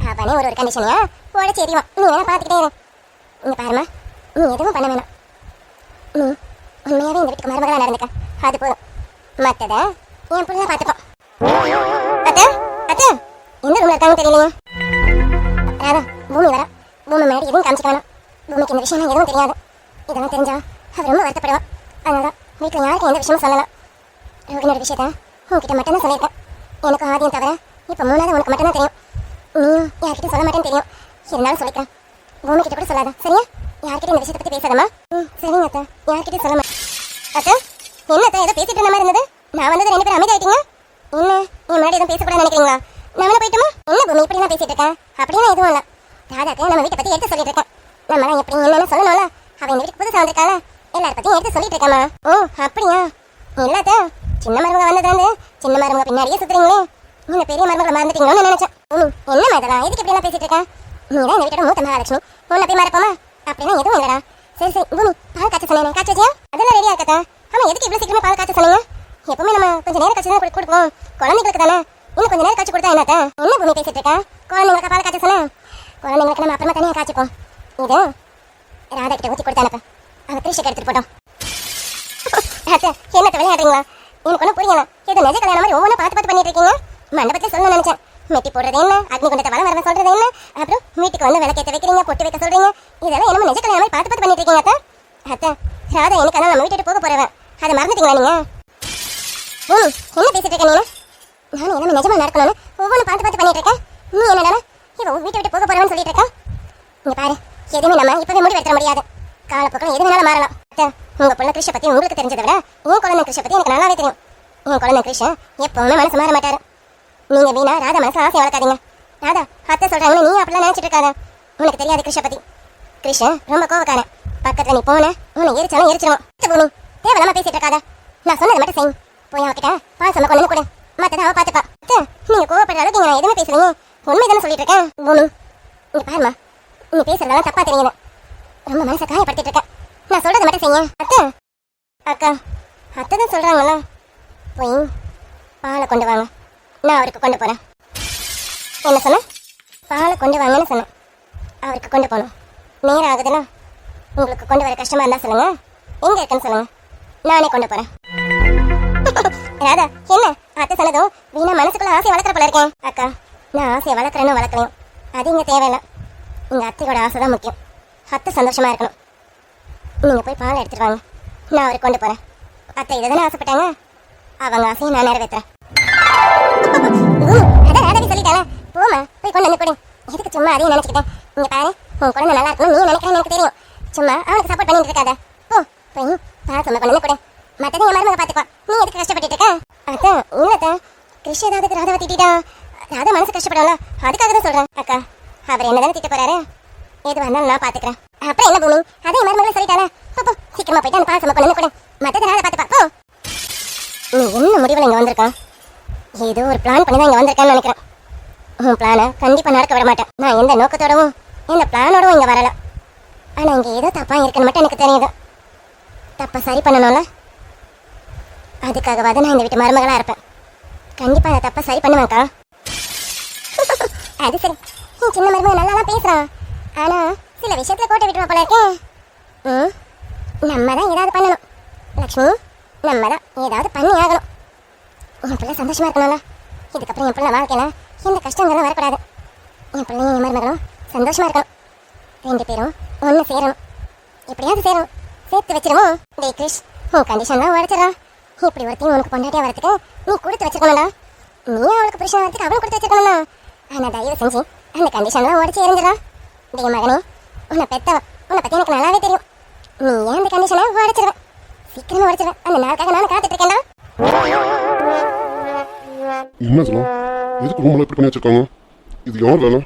அவனே ஒரு கண்டிஷனையா உடச்சு எறிவான். நீ வேணா பார்த்துக்கிட்டே இரு. இங்க பாருமா, நீ எதுவும் பண்ண வேணாம். நீ உண்மையாவே இந்த வீட்டுக்கு மருமகளா நடந்துக்க, அது போதும். மத்தத என் பிள்ளை பார்த்துப்போம். அத்தை அத்தை எந்த ரூம்ல இருக்காங்க தெரியலையே. ராதா, பூமி வரா. பூமி முன்னாடி எதுவும் காமிச்சிக்க வேணாம். பூமிக்கு இந்த விஷயம் எதுவும் தெரியாது. இதெல்லாம் தெரிஞ்சா அவர் ரொம்ப வருத்தப்படுவான். அதனாலதான் வீட்டில் யாருக்கும் எந்த விஷயமும் சொல்லலாம். ரோகினோட விஷயத்த உங்ககிட்ட மட்டும்தான் சொல்லியிருக்கேன். எனக்கு ஆதியம் தவிர இப்போ மூணாவது உனக்கு மட்டும்தான் தெரியும். நீயும் யார்கிட்டையும் சொல்ல மாட்டேன்னு தெரியும். இருந்தாலும் சொல்லிக்கிறேன். பூமி கிட்ட கூட சொல்லாத, சரியா? யார்கிட்ட இந்த விஷயத்தை பற்றி பேசாதம்மா. சரிங்க அத்தை, யார்கிட்டையும் சொல்ல மாட்டேன். அத்தை என்ன அத்தை, ஏதோ பேசிட்டு இருந்த மாதிரி இருந்தது. நான் வந்தது 2 பேரும் அமைதியாயிட்டீங்க. என்ன என் முன்னாடி எதுவும் பேசக்கூடாது நினைக்கிறீங்களா? நம்மள போயிட்டுமா? என்ன பூமி இப்படிலாம் பேசிட்டு இருக்கேன்? அப்படிலாம் எதுவும் இல்லை. ராதாக்கு நம்ம வீட்டை பற்றி எடுத்து சொல்லிட்டு இருக்கேன். நம்மளாம் எப்படி என்னன்னு சொல்லணும்ல. அவன் இந்த வீட்டுக்கு புதுசாக வந்திருக்காள, எல்லாரும் பற்றியும் எடுத்து சொல்லிட்டு இருக்கேம்மா. ஓ அப்படியா? இல்லாத சின்ன மருமக வந்தது சின்ன மருமக பின்னாடியே சுத்துறீங்களே. இந்த பெரிய மருமகளை மறந்துட்டீங்களோன்னு நினைச்சேன். என்ன இதெல்லாம் எதுக்கு இப்படிலாம் பேசிட்டு இருக்கேன்? நீ தான் இந்த வீட்டோட மூத்த மகாலட்சுமி, உன்னை போய் மறப்போமா? அப்படிலாம் எதுவும் இல்லடா. சரி சரி பூமி, பால் காய்ச்ச சொன்னேன், காய்ச்சி வச்சியா? அதெல்லாம் ரெடியா இருக்கா? ஆமா, எதுக்கு இவ்வளவு சீக்கிரமா பால் காய்ச்ச சொன்னீங்க? எப்பவுமே நம்ம கொஞ்சம் நேரம் கழிச்சு தான் கொடுப்போம், குழந்தைங்களுக்கு தானே. இன்னும் கொஞ்சம் நேரம் கழிச்சு கொடுத்தா என்னத்த? என்ன பூமி பேசிட்டு இருக்கா? குழந்தைங்களுக்கு பால் காய்ச்ச சொன்னேன். குழந்தைங்களுக்கு நம்ம அப்புறமா தனியாக காய்ச்சிப்போம். இது ராதா கிட்ட ஊற்றி கொடுத்தா எனக்கு அவ கிருஷிக்கு எடுத்துட்டு போட்டோம். என்னத்த விளையாடுறீங்களா? எனக்கு ஒன்றும் புரியல. ஏதோ நிஜ கல்யாணம் மாதிரி ஒவ்வொன்றும் பார்த்து பண்ணிட்டு இருக்கீங்க. மண்டபத்தை சொல்ல நினைச்சேன். மெட்டி போடுறது என்ன, அக்னி குண்டத்தை வளம் வரவன் சொல்றது என்ன, அப்புறம் வீட்டுக்கு வந்து விளக்கேற்ற வைக்கிறீங்க, பொட்டு வைக்க சொல்றீங்க. இதெல்லாம் என்னமோ நிஜ கல்யாணம் மாதிரி பார்த்து பண்ணிட்டு இருக்கீங்க அத்தை. அத்தை ராதா எனக்கு நம்ம வீட்டு போக போறவன், அதை மறந்துட்டீங்களா நீங்க? என்ன பேசிட்டு இருக்க நீ? நானும் எல்லாமே நிஜமா நடக்கணும்னு ஒவ்வொன்றும் பார்த்து பண்ணிட்டு இருக்கேன். நீ என்னடா இவ வீட்டை விட்டு போக போறவன்னு சொல்லிட்டு இருக்கா? இங்க பாரு, எதுவுமே நம்ம இப்பவே முடிவெடுத்த முடியாது. காலப்போக்கில் எது வேணாலும் மாறலாம். உங்க பிள்ளை கிருஷ்ண பத்தி உங்களுக்கு தெரிஞ்சதை விட என் குழந்தை கிருஷ்ண பத்தி எனக்கு நல்லாவே தெரியும். என் குழந்தை கிருஷ்ணன் எப்பவுமே மனசு மாற மாட்டாரு. நீங்க வீணா ராதா மனசு ஆசை வளர்க்காதீங்க. ராதா அத்தை சொல்றாங்கன்னு நீ அப்படிலாம் நினைச்சிட்டு இருக்காத. உனக்கு தெரியாது கிருஷ்ண பத்தி. கிருஷ்ணன் ரொம்ப கோவக்காரன். பக்கத்துல நீ போன உன்னை எரிச்சாலும் எரிச்சிருவோம். பூமி தேவையில்லாம பேசிட்டு இருக்காத. நான் சொன்னது மட்டும் செய். போய் அவகிட்ட பாசமா கொண்டு கொடு, மத்ததை அவ பாத்துப்பா. நீங்க கோவப்படுற அளவுக்கு நான் எதுவுமே பேசுறீங்க, உண்மைதானே சொல்லிட்டு இருக்கேன். பூமி இங்க பாருமா, நீ பேசுறதெல்லாம் தப்பா தெரியுது. ரொம்ப மனசை காயப்படுத்திட்டு இருக்கேன். நான் சொல்றது மட்டும் செய்ய. அத்தை அக்கா, அத்தை தான் சொல்றாங்கல்ல, போய் பாலை கொண்டு வாங்க, நான் அவருக்கு கொண்டு போறேன். என்ன சொன்ன? பாலை கொண்டு வாங்கன்னு சொன்னேன். அவருக்கு கொண்டு போகணும். நேரம் ஆகுதுன்னா உங்களுக்கு கொண்டு வர கஷ்டமா இருந்தா சொல்லுங்க, எங்க இருக்குன்னு சொல்லுங்க, நானே கொண்டு போறேன். ராதா என்ன அத்தை சொன்னதும் வீணா மனசுக்குள்ள ஆசையை வளர்க்குற போல இருக்கேன். அக்கா நான் ஆசையை வளர்க்குறேன்னு வளர்க்கலையும் அது இங்க தேவையில்லை. எங்க அத்தையோட ஆசை தான் முக்கியம். அத்தை சந்தோஷமா இருக்கணும். நீங்க போய் பாலை எடுத்துட்டு வாங்க, நான் அவருக்கு கொண்டு போறேன். அத்தை இதை தானே ஆசைப்பட்டாங்க, அவங்க ஆசையை நான் நிறைவேற்றுறேன். அதான் ராதாவே சொல்லிட்டால, போமா போய் கொண்டு வந்து கொடு. எதுக்கு சும்மா அதையும் நினைச்சுக்கிட்டேன்? இங்க பாரு, உன் குழந்தை நல்லா இருக்கணும் நீ நினைக்கிறேன்னு எனக்கு தெரியும். சும்மா அவனுக்கு சப்போர்ட் பண்ணிட்டு இருக்காத. போ போய் பால் சொன்ன கொண்டு கொடு, மத்ததை என் மருமக பாத்துக்குவா. நீ எதுக்கு கஷ்டப்பட்டு இருக்க? அதான் இல்லத்த கிருஷ்ண ஏதாவது ராதாவை திட்டா ராதா மனசு கஷ்டப்படும்ல, அதுக்காக தான் சொல்றேன். அக்கா அவர் என்னதானே திட்ட போறாரு, எது வந்தாலும் நான் பாத்துக்கிறேன். அப்புறம் என்ன பூமி, அதே மருமகளை சொல்லிட்டால, போ சீக்கிரமா போயிட்டு அந்த பால் சொன்ன கொண்டு கொடு, மத்ததை ராதா பாத்துப்பா. போ. நீ என்ன முடிவில் இங்க வந்திருக்கான்? ஏதோ ஒரு பிளான் பண்ணி தான் இங்க வந்திருக்கேன்னு நினைக்கிறேன். உன் பிளானை கண்டிப்பா நடக்க விட மாட்டேன். நான் எந்த நோக்கத்தோடவும் எந்த பிளானோடவும் இங்க வரல. ஆனா இங்க ஏதோ தப்பா இருக்குன்னு மட்டும் எனக்கு தெரியுது. தப்ப சரி பண்ணணும்ல, அதுக்காகவாத நான் இந்த வீட்டு மருமகளா இருப்பேன். கண்டிப்பா அந்த தப்ப சரி பண்ணுவேன்க்கா. அது சரி, நீ சின்ன மருமக நல்லாதான் பேசுறான், ஆனா சில விஷயத்துல கோட்டை விட்டுருவா போல இருக்கேன். நம்ம தான் ஏதாவது பண்ணணும் லக்ஷ்மி, நம்ம தான் ஏதாவது பண்ணி ஆகணும். என் பிள்ளை சந்தோஷமா இருக்கணும்ல. இதுக்கப்புறம் என் பிள்ளை வாழ்க்கையில எந்த கஷ்டங்களும் வரக்கூடாது. என் பிள்ளையும் என் மருமகளும் சந்தோஷமா இருக்கணும். 2 பேரும் ஒன்று சேரணும், எப்படியாவது சேரணும். சேர்த்து வச்சிருவோம். டே கிருஷ், உன் கண்டிஷன்லாம் உடச்சிடறான். இப்படி ஒருத்தையும் உனக்கு பொண்டாட்டியா வரதுக்கு நீ கொடுத்து வச்சிருக்கணும்டா. நீ அவளுக்கு புருஷன் வரதுக்கு அவளும் கொடுத்து வச்சிருக்கணும்னா. ஆனா தயவு செஞ்சு அந்த கண்டிஷன்லாம் உடச்சி எரிஞ்சிடறான். டே மகனே, உன்னை பெத்தவ, உன்னை பத்தி எனக்கு நல்லாவே தெரியும். நீ ஏன் அந்த கண்டிஷனை உடச்சிருவேன், சீக்கிரமா உடச்சிருவேன். அந்த நாளுக்காக நானும் காத்துட்டு இருக்கேன்டா. என்ன சொல்லலாம்? எதுக்கு ரூம்ல இப்படி பண்ணி வச்சிருக்காங்க? இது யார் வேலை?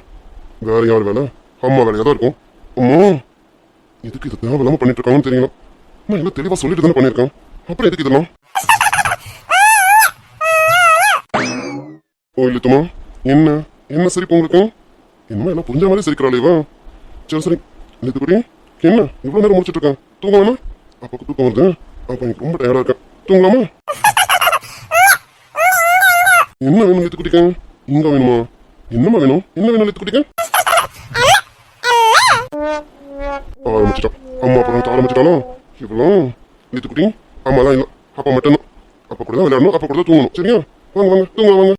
வேற யார் வேலை? அம்மா வேலையா தான் இருக்கும். அம்மா எதுக்கு இது தேவையில்லாம பண்ணிட்டு இருக்காங்கன்னு தெரியல. நான் எல்லாம் தெளிவா சொல்லிட்டு தானே பண்ணியிருக்கேன், அப்புறம் எதுக்கு இதெல்லாம்? ஓ இல்லத்துமா, என்ன என்ன சிரிப்பு உங்களுக்கு? என்னமா எல்லாம் புரிஞ்ச மாதிரி சிரிக்கிறாளேவா? சரி சரி இல்லத்துக்குடி, என்ன இவ்வளவு நேரம் முடிச்சிட்டு இருக்கேன்? தூங்கலாமா? அப்பாவுக்கு தூக்கம் வருது, அப்பா எனக்கு ரொம்ப டயர்டா இருக்கேன், தூங்கலாமா? என்ன வேணும் எழுத்து குடிக்க? இங்க வேணுமா? என்னம்மா வேணும்? என்ன வேணும் லித்துக்குட்டிக்கு? ஆரம்பிச்சிட்டான். அம்மா அப்புறம் ஆரம்பிச்சிட்டாலும் இவ்வளோ லித்துக்குட்டி அம்மாலாம் இல்லை, அப்பா மட்டும்தான். அப்பா கூட தான் விளையாடணும், அப்பா கூட தான் தூங்கணும். சரியா? வாங்க வாங்க தூங்க வாங்க.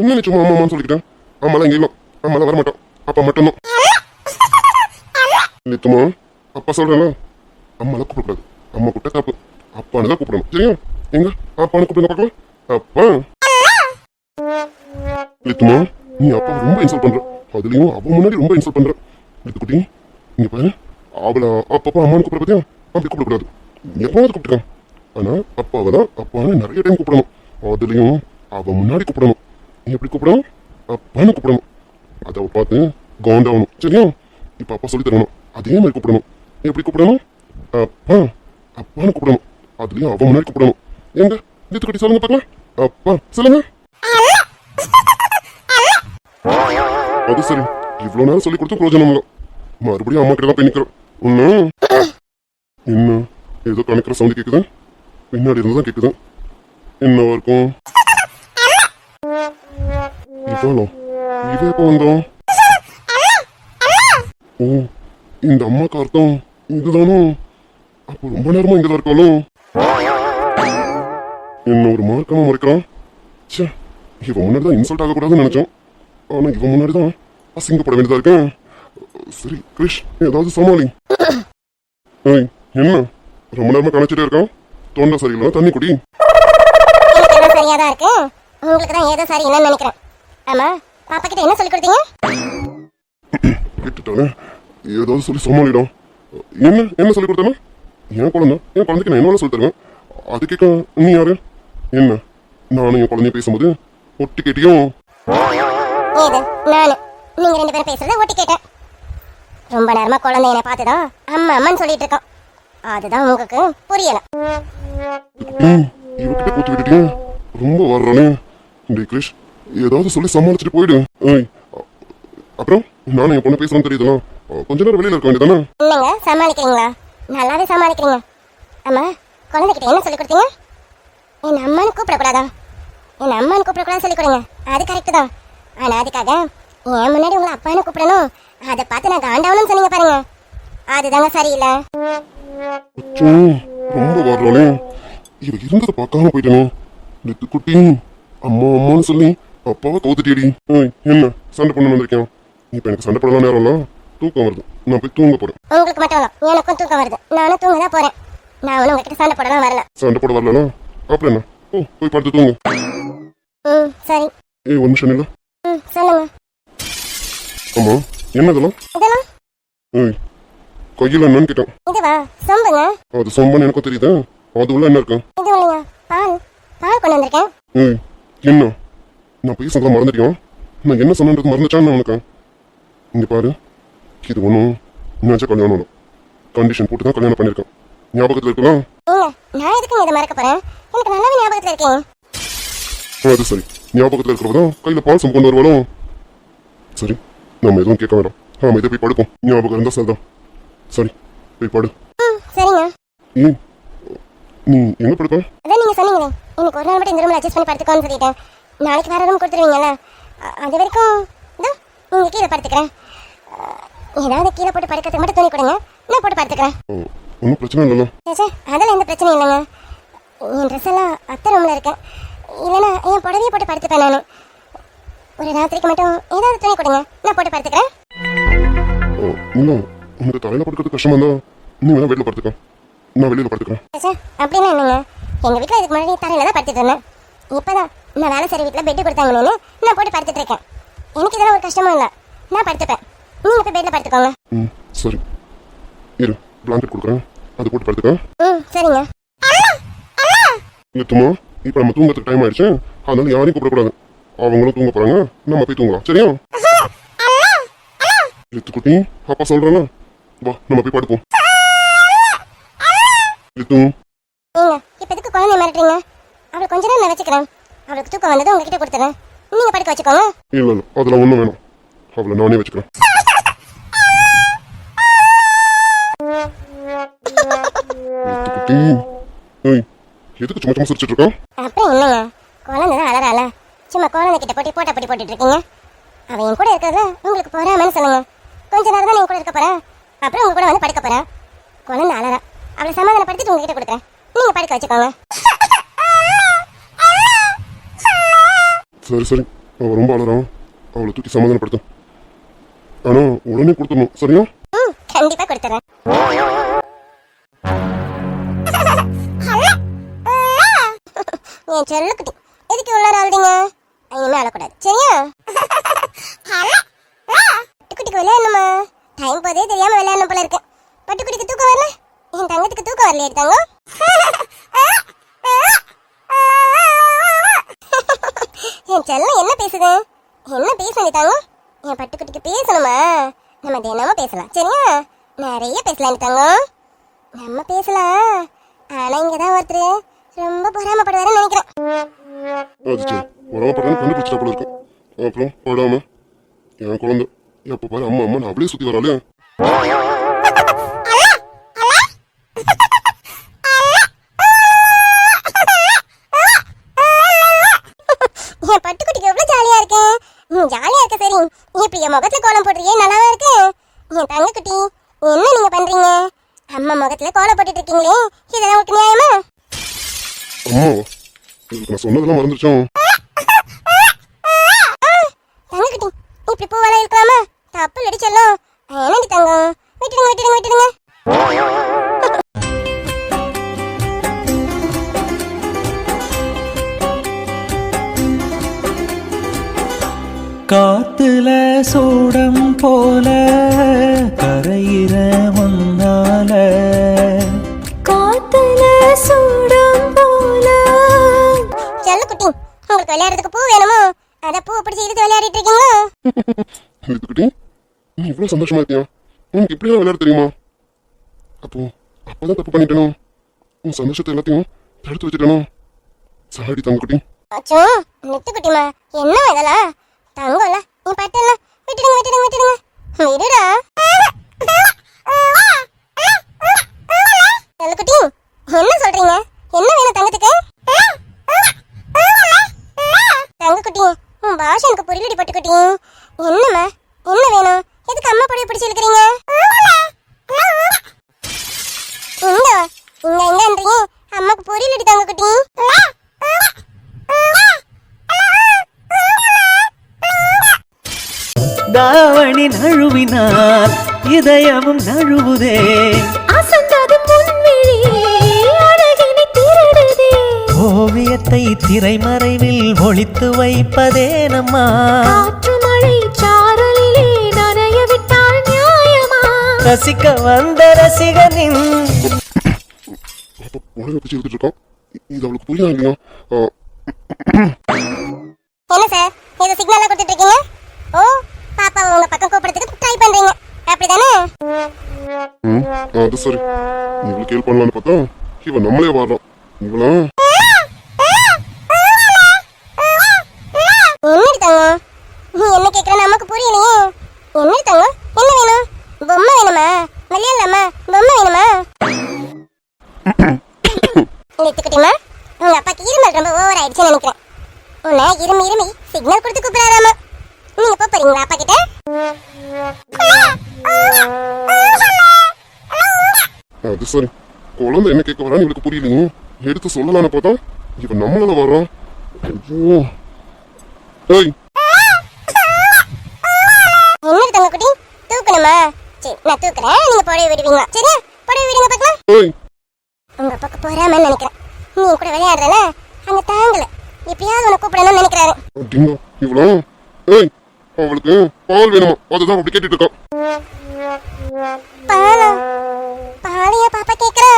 என்ன நீ சும்மா அம்மான்னு சொல்லிக்கிட்டேன்? அம்மாலாம் இங்கே இல்லை, அம்மாலாம் வரமாட்டான், அப்பா மட்டும்தான். லித்துமா அப்பா சொல்றேன்ல, அம்மாலாம் கூப்பிடக்கூடாது. அம்மா கூப்பிட்ட தப்பு, அப்பான்னு தான் கூப்பிடணும். சரியா? எங்க அப்பான்னு கூப்பிடுங்க பார்க்கலாம். அப்பா. லித்துமா நீ அப்பா ரொம்ப இன்சல்ட் பண்ற, அதுலயும் அவன் முன்னாடி ரொம்ப இன்சல்ட் பண்ற. லித்துக்குட்டி இங்க பாரு, அவளை அப்பப்பா அம்மான்னு கூப்பிட பத்தியா? அப்படி கூப்பிடக்கூடாது, எப்பவாவது கூப்பிட்டுக்கான். ஆனா அப்பாவை தான் அப்பான்னு நிறைய டைம் கூப்பிடணும், அதுலயும் அவன் முன்னாடி கூப்பிடணும். நீ எப்படி கூப்பிடணும்? அப்பான்னு கூப்பிடணும். அதை அவ பார்த்து கவுண்டாகணும். சரியா? இப்ப அப்பா சொல்லி தரணும், அதே மாதிரி கூப்பிடணும். எப்படி கூப்பிடணும்? அப்பா அப்பான்னு கூப்பிடணும், அதுலயும் அவன் முன்னாடி கூப்பிடணும். எங்க லித்துக்குட்டி சொல்லுங்க பார்க்கலாம். அப்பா சொல்லுங்க. அது சரி, இவ்வளவு நேரம் சொல்லி கொடுத்து பிரயோஜனம் இல்லை. மறுபடியும் அம்மா கிட்ட தான் போய் நிக்கிறோம். என்ன ஏதோ கணக்கிற சவுண்ட் கேக்குது, பின்னாடி இருந்து தான் கேக்குது. என்னவா இருக்கும்? இவ்வளோ இவ எப்ப வந்தோம்? ஓ இந்த அம்மாக்கு அர்த்தம் இதுதானோ? அப்போ ரொம்ப நேரமா இங்கதான் இருக்காலும். என்ன ஒரு மார்க்கமா முறைக்கிறான். ச்சே, இவன் முன்னாடி தான் இன்சல்ட் ஆகக்கூடாதுன்னு நினைச்சோம், ஆனா இவன் முன்னாடி தான் அசிங்கப்பட வேண்டியதா இருக்கேன். சரி கிரிஷ், ஏதாவது சமாளி. ஏய் என்ன ரொம்ப நேரமா கணச்சிட்டே இருக்கான்? தொண்டை சரியில்லை, தண்ணி குடி. எனக்கு எல்லாம் சரியா தான் இருக்கு, உங்களுக்கு தான் ஏதோ சரி இல்லைன்னு நினைக்கிறேன். ஆமா, பாப்பா கிட்ட என்ன சொல்லி கொடுத்தீங்க? கேட்டுட்டானே, ஏதாவது சொல்லி சமாளிடும். என்ன என்ன சொல்லி கொடுத்தேன்னா? என் குழந்தைக்கு நான் என்ன சொல்லி தருவேன், அது கேட்க நீ யாரு? என்ன நானும் என் குழந்தைய பேசும்போது ஒட்டி கேட்டியும்? ஏது நானு நீங்க ரெண்டு பேரும் பேசுறத ஒட்டி கேட்டேன். ரொம்ப நேரமா குழந்தை என்னை பார்த்துதான் அம்மா அம்மான்னு சொல்லிட்டு இருக்கான், அதுதான் உங்களுக்கு புரியல. இவகிட்ட கூத்து விட்டுட்டியா? ரொம்ப வர்றானே. டே கிரிஷ், ஏதாவது சொல்லி சமாளிச்சுட்டு போயிடு. ஏய் அப்புறம் நானும் என் பொண்ணு பேசுறேன்னு தெரியுதுல, கொஞ்ச நேரம் வெளியில இருக்க வேண்டியதானே? இல்லைங்க, சமாளிக்கிறீங்களா? நல்லாவே சமாளிக்கிறீங்க. அம்மா குழந்தைகிட்ட என்ன சொல்லி கொடுத்தீங்க? என் அம்மான்னு கூப்பிடக்கூடாதா? என் அம்மான்னு கூப்பிடக்கூடாது சொல்லி கொடுங்க, அது கரெக்டு தான். ஆனா அதுக்காக என் முன்னாடி உங்களை அப்பான்னு கூப்பிடணும், அதை பார்த்து நான் காண்டாவணும்னு சொன்னீங்க பாருங்க, அதுதாங்க சரியில்லை. ரொம்ப வர்றானே, இவ இருந்ததை பார்க்காம போயிட்டேனே. லித்துக்குட்டி அம்மா அம்மான்னு சொல்லி அப்பாவை கவுத்துட்டியடி. என்ன சண்டை பண்ண வந்திருக்கேன்? இப்ப எனக்கு சண்டை பண்ணலாம் நேரம்ல, தூக்கம் வருது, நான் போய் தூங்க போறேன். உங்களுக்கு மட்டும் இல்லை, எனக்கும் தூக்கம் வருது, நானும் தூங்க தான் போறேன். நான் ஒன்றும் உங்ககிட்ட சண்டை போடலாம் வரல. சண்டை போட வரலனா அப்புறம் என்ன? போய் படுத்து தூங்கு. சரி. ஒரு நிமிஷம் இல்ல. சொல்லுங்க. அம்மா என்ன இதெல்லாம்? இதெல்லாம் கையில் என்னன்னு கேட்டேன். இதுவா? சொம்புங்க. அது சொம்பன்னு எனக்கும் தெரியுது, அது உள்ள என்ன இருக்கு? இது இல்லைங்க, பால் பால் கொண்டு வந்திருக்கேன். என்ன நான் பேசுறத மறந்துட்டியா? நான் என்ன சொன்னது மறந்துச்சான்னு உனக்கு? இங்க பாரு, இது ஒன்றும் நினைச்ச கல்யாணம் இல்லை, கண்டிஷன் போட்டு தான் கல்யாணம் பண்ணியிருக்கேன். ஞாபகத்தில் இருக்கலாம். நான் எதுக்கு இதை மறக்க போறேன்? எனக்கு நல்லாவே ஞாபகத்தில் இருக்கேன். அது சரி, ஞாபகத்தில் இருக்கிறவதான் கையில் பால் சொம்பு கொண்டு வருவாளோ? சரி, நம்ம எதுவும் கேட்க வேண்டாம், நாம இதை போய் படுப்போம். ஞாபகம் இருந்தா சரிதான். சரி போய் படு. சரிங்க. ஏன் நீ எங்க படுப்ப? அதான் நீங்க சொன்னீங்களே, எனக்கு ஒரு நாள் மட்டும் இந்த ரூம்ல அட்ஜஸ்ட் பண்ணி படுத்துக்கோன்னு சொல்லிட்டேன். நாளைக்கு வேற ரூம் கொடுத்துருவீங்கல்ல, அது வரைக்கும் இங்க கீழே படுத்துக்கிறேன். ஏதாவது கீழே போட்டு படுக்கிறதுக்கு மட்டும் துணி கொடுங்க, நான் போட்டு படுத்துக்கிறேன். ஒன்றும் பிரச்சனை இல்லைல்ல? அதெல்லாம் எந்த பிரச்சனையும் இல்லைங்க. என் ட்ரெஸ் எல்லாம் அத்தை ரூம்ல இருக்கேன், இல்லைன்னா என் புடவையை போட்டு படுத்துப்பேன் நான். ஒரு ராத்திரிக்கு மட்டும் ஏதாவது துணி கொடுங்க, நான் போட்டு படுத்துக்கிறேன். இல்லை, உனக்கு தலையில படுக்கிறது கஷ்டமா இருந்தா நீ வேணா வெளியில படுத்துக்க, நான் வெளியில படுத்துக்கிறேன். அப்படின்னா என்னங்க, எங்க வீட்டில் இதுக்கு முன்னாடி தரையில தான் படுத்துட்டு இருந்தேன். இப்போதான் நான் வேலை செய்கிற வீட்டில் பெட்டு கொடுத்தாங்கன்னு நான் போட்டு படுத்துட்டு இருக்கேன். எனக்கு இதெல்லாம் ஒரு கஷ்டமும் இல்லை, நான் படுத்துப்பேன். நீங்க போய் பெட்ல படுத்துக்கோங்க. சரி இரு, பிளாங்கெட் கொடுக்குறேன், அது போட்டு படுத்துக்க. சரிங்க. நித்துமா, இப்போ நம்ம தூங்கறதுக்கு டைம் ஆயிடுச்சு, அதனால யாரையும் கூப்பிடக்கூடாது. அவங்களும் தூங்க போறாங்க, நம்ம போய் தூங்கலாம். சரியா? லித்துக்குட்டி அப்பா சொல்றேன்னா, வா நம்ம போய் படுப்போம். லித்து இப்ப எதுக்கு குழந்தை மிரட்டுறீங்க? அவளை கொஞ்ச நேரம் நான் வச்சுக்கிறேன், அவளுக்கு தூக்கம் வந்தது உங்ககிட்ட கொடுத்துறேன், நீங்க படுக்க வச்சுக்கோங்க. இல்ல இல்ல, அதெல்லாம் ஒண்ணும் வேணும், அவளை நானே வச்சுக்கிறேன். லித்துக்குட்டி எதுக்கு சும்மா சும்மா சிரிச்சிட்டு இருக்கான்? அப்புறம் என்னங்க, குழந்தை தான் அலறால, சும்மா குழந்தைகிட்ட போட்டி போட்டுட்டு இருக்கீங்க? அவன் என் கூட இருக்கிறதுல உங்களுக்கு போறாமன்னு சொல்லுங்க. கொஞ்ச நேரம் தான் என் கூட இருக்க போறேன், அப்புறம் உங்க கூட வந்து படுக்க போறேன். குழந்தை அழறா, அவளை சமாதானப்படுத்திட்டு உங்ககிட்ட கொடுக்குறேன், நீங்க படுக்க வச்சுக்கோங்க. சரி சரி, அவ ரொம்ப அழறான், அவளை தூக்கி சமாதானப்படுத்தும். ஆனா உடனே கொடுத்துடணும், சரியா? கண்டிப்பா கொடுத்துறேன். என் செல்லுக்குட்டி, எதுக்கு இவ்வளோ நேரம் அழுதீங்க? இனிமே அழக்கூடாது, சரியா? பட்டுக்குட்டிக்கு விளையாடணுமா? டைம் போதே தெரியாம விளையாடணும் போல இருக்கு. பட்டுக்குட்டிக்கு தூக்கம் வரல, என் தங்கத்துக்கு தூக்கம் வரலையே எடுத்தாங்க. என் செல்லம் என்ன பேசுது? என்ன பேசுது தாங்க? என் பட்டுக்குட்டிக்கு பேசணுமா? நம்ம தினமும் பேசலாம், சரியா? நிறைய பேசலாம் தாங்க, நம்ம பேசலாம். ஆனா இங்கதான் ஒருத்தர் ரொம்ப பொறாமப்படுவாருன்னு நினைக்கிறேன். அது சரி, பொறாமப்படுறேன்னு கண்டுபிடிச்சிட்டா போல இருக்கு. அப்புறம் படாம என் குழந்தை எப்ப பாரு அம்மா அம்மா அப்படியே சுத்தி வராளே. என் பட்டுக்குட்டிக்கு எவ்வளவு ஜாலியா இருக்கு. ஜாலியா இருக்க சரி, இப்படி என் முகத்துல கோலம் போடுறியே, நல்லாவா இருக்கு? என் தங்கக்குட்டி, என்ன நீங்க பண்றீங்க? அம்மா முகத்துல கோலம் போட்டுட்டு இருக்கீங்களே, இதெல்லாம் உங்களுக்கு நியாயமா? அம்மா, இதுக்கு நான் சொன்னதெல்லாம் மறந்துருச்சோம். தங்கக்குட்டி, இப்படி பூவெல்லாம் இருக்கலாமா? தப்பு அடிச்சலாம். என்னடி தங்கம், விட்டுடுங்க விட்டுடுங்க விட்டுடுங்க. காத்துல சூடம் போல கரையிற முன்னால, காத்துல சூடம் போல. செல்லக்குட்டி, உங்களுக்கு விளையாடுறதுக்கு பூ வேணுமோ? அத பூ பிடிச்சி இழுத்து விளையாடிட்டு இருக்கீங்களா? இதுக்குட்டி நீ இவ்வளவு சந்தோஷமா இருக்கியா? உனக்கு இப்படியா விளையாட தெரியுமா? அப்பதான் தப்பு பண்ணிட்டேனோ? உன் சந்தோஷத்தை எல்லாத்தையும் தடுத்து வச்சுட்டேனோ? சாடி தங்கக்குட்டி. அச்சோ, நெட்டுக்குட்டிமா, என்ன இதெல்லாம்? தங்கம்ல, நீ பட்டல, விட்டுடுங்க விட்டுடுங்க விட்டுடுங்க, விடுடா. செல்லக்குட்டி, என்ன சொல்றீங்க? என்ன வேணும் தங்கத்துக்கு? தங்கக்குட்டி, உன் பாஷை எனக்கு புரியலடி பட்டுக்குட்டி. என்னம்மா, என்ன வேணும்? எதுக்கு அம்மா பொடியை பிடிச்சி இழுக்கிறீங்க? இங்கன்றீங்க, அம்மாக்கு புரியலடி தங்கக்குட்டி. தாவணி நழுவினால் இதயமும் நழுவுதே, ஓவியத்தை திரைமறைவில் ஒளித்து வைப்பதே நம்மா. ரசிக்க வந்த ரசிகனின் உலக பிடிச்சி எடுத்துட்டு இருக்கான். இது அவளுக்கு புரியா இல்லையா? என்ன சார், ஏதோ சிக்னலா கொடுத்துட்டு இருக்கீங்க? ஓ, பாப்பாவை உங்க பக்கம் கூப்பிடுறதுக்கு ட்ரை பண்றீங்க, அப்படிதானே? அது சரி, இவளுக்கு ஹெல்ப் பண்ணலான்னு பார்த்தா இவன் நம்மளே வாடுறான். இவளா என்னடி தங்கம், நீ என்ன கேக்குற நமக்கு புரியலையே. என்னடி தங்கம், என்ன வேணும்? பொம்மை வேணுமா? விளையாடலாமா? பொம்மை வேணுமா? நித்துக்கிட்டிமா, உங்க அப்பாக்கு இருமல் ரொம்ப ஓவர் ஆயிடுச்சுன்னு நினைக்கிறேன். உன்னை இருமி சிக்னல் கொடுத்து கூப்பிடாதாமா. நீங்க போறீங்களா அப்பா கிட்ட? அது சரி, குழந்தை என்ன கேட்க வரான்னு இவளுக்கு புரியலையே. எடுத்து சொல்லலான்னு பார்த்தா இவன் நம்மளால வர்றான். ஐயோ, ஏய் என்ன தங்கக்குட்டி, தூக்கணுமா? சரி, நான் தூக்குறேன், நீங்க புடவை விடுவீங்களா? சரியா, புடவை விடுங்க பார்க்கலாம். ஏய், உங்க பக்கம் போறாமன்னு நினைக்கிறேன். நீ கூட விளையாடுறல, அங்க தாங்கல, எப்படியாவது உன்னை கூப்பிடணும்னு நினைக்கிறாரு. அப்படிங்களா இவளா? ஏய், அவளுக்கு பால் வேணுமா? அதுதான் அப்படி கேட்டுட்டு இருக்கான். பாலா? பாலையா பாப்பா கேக்குறா?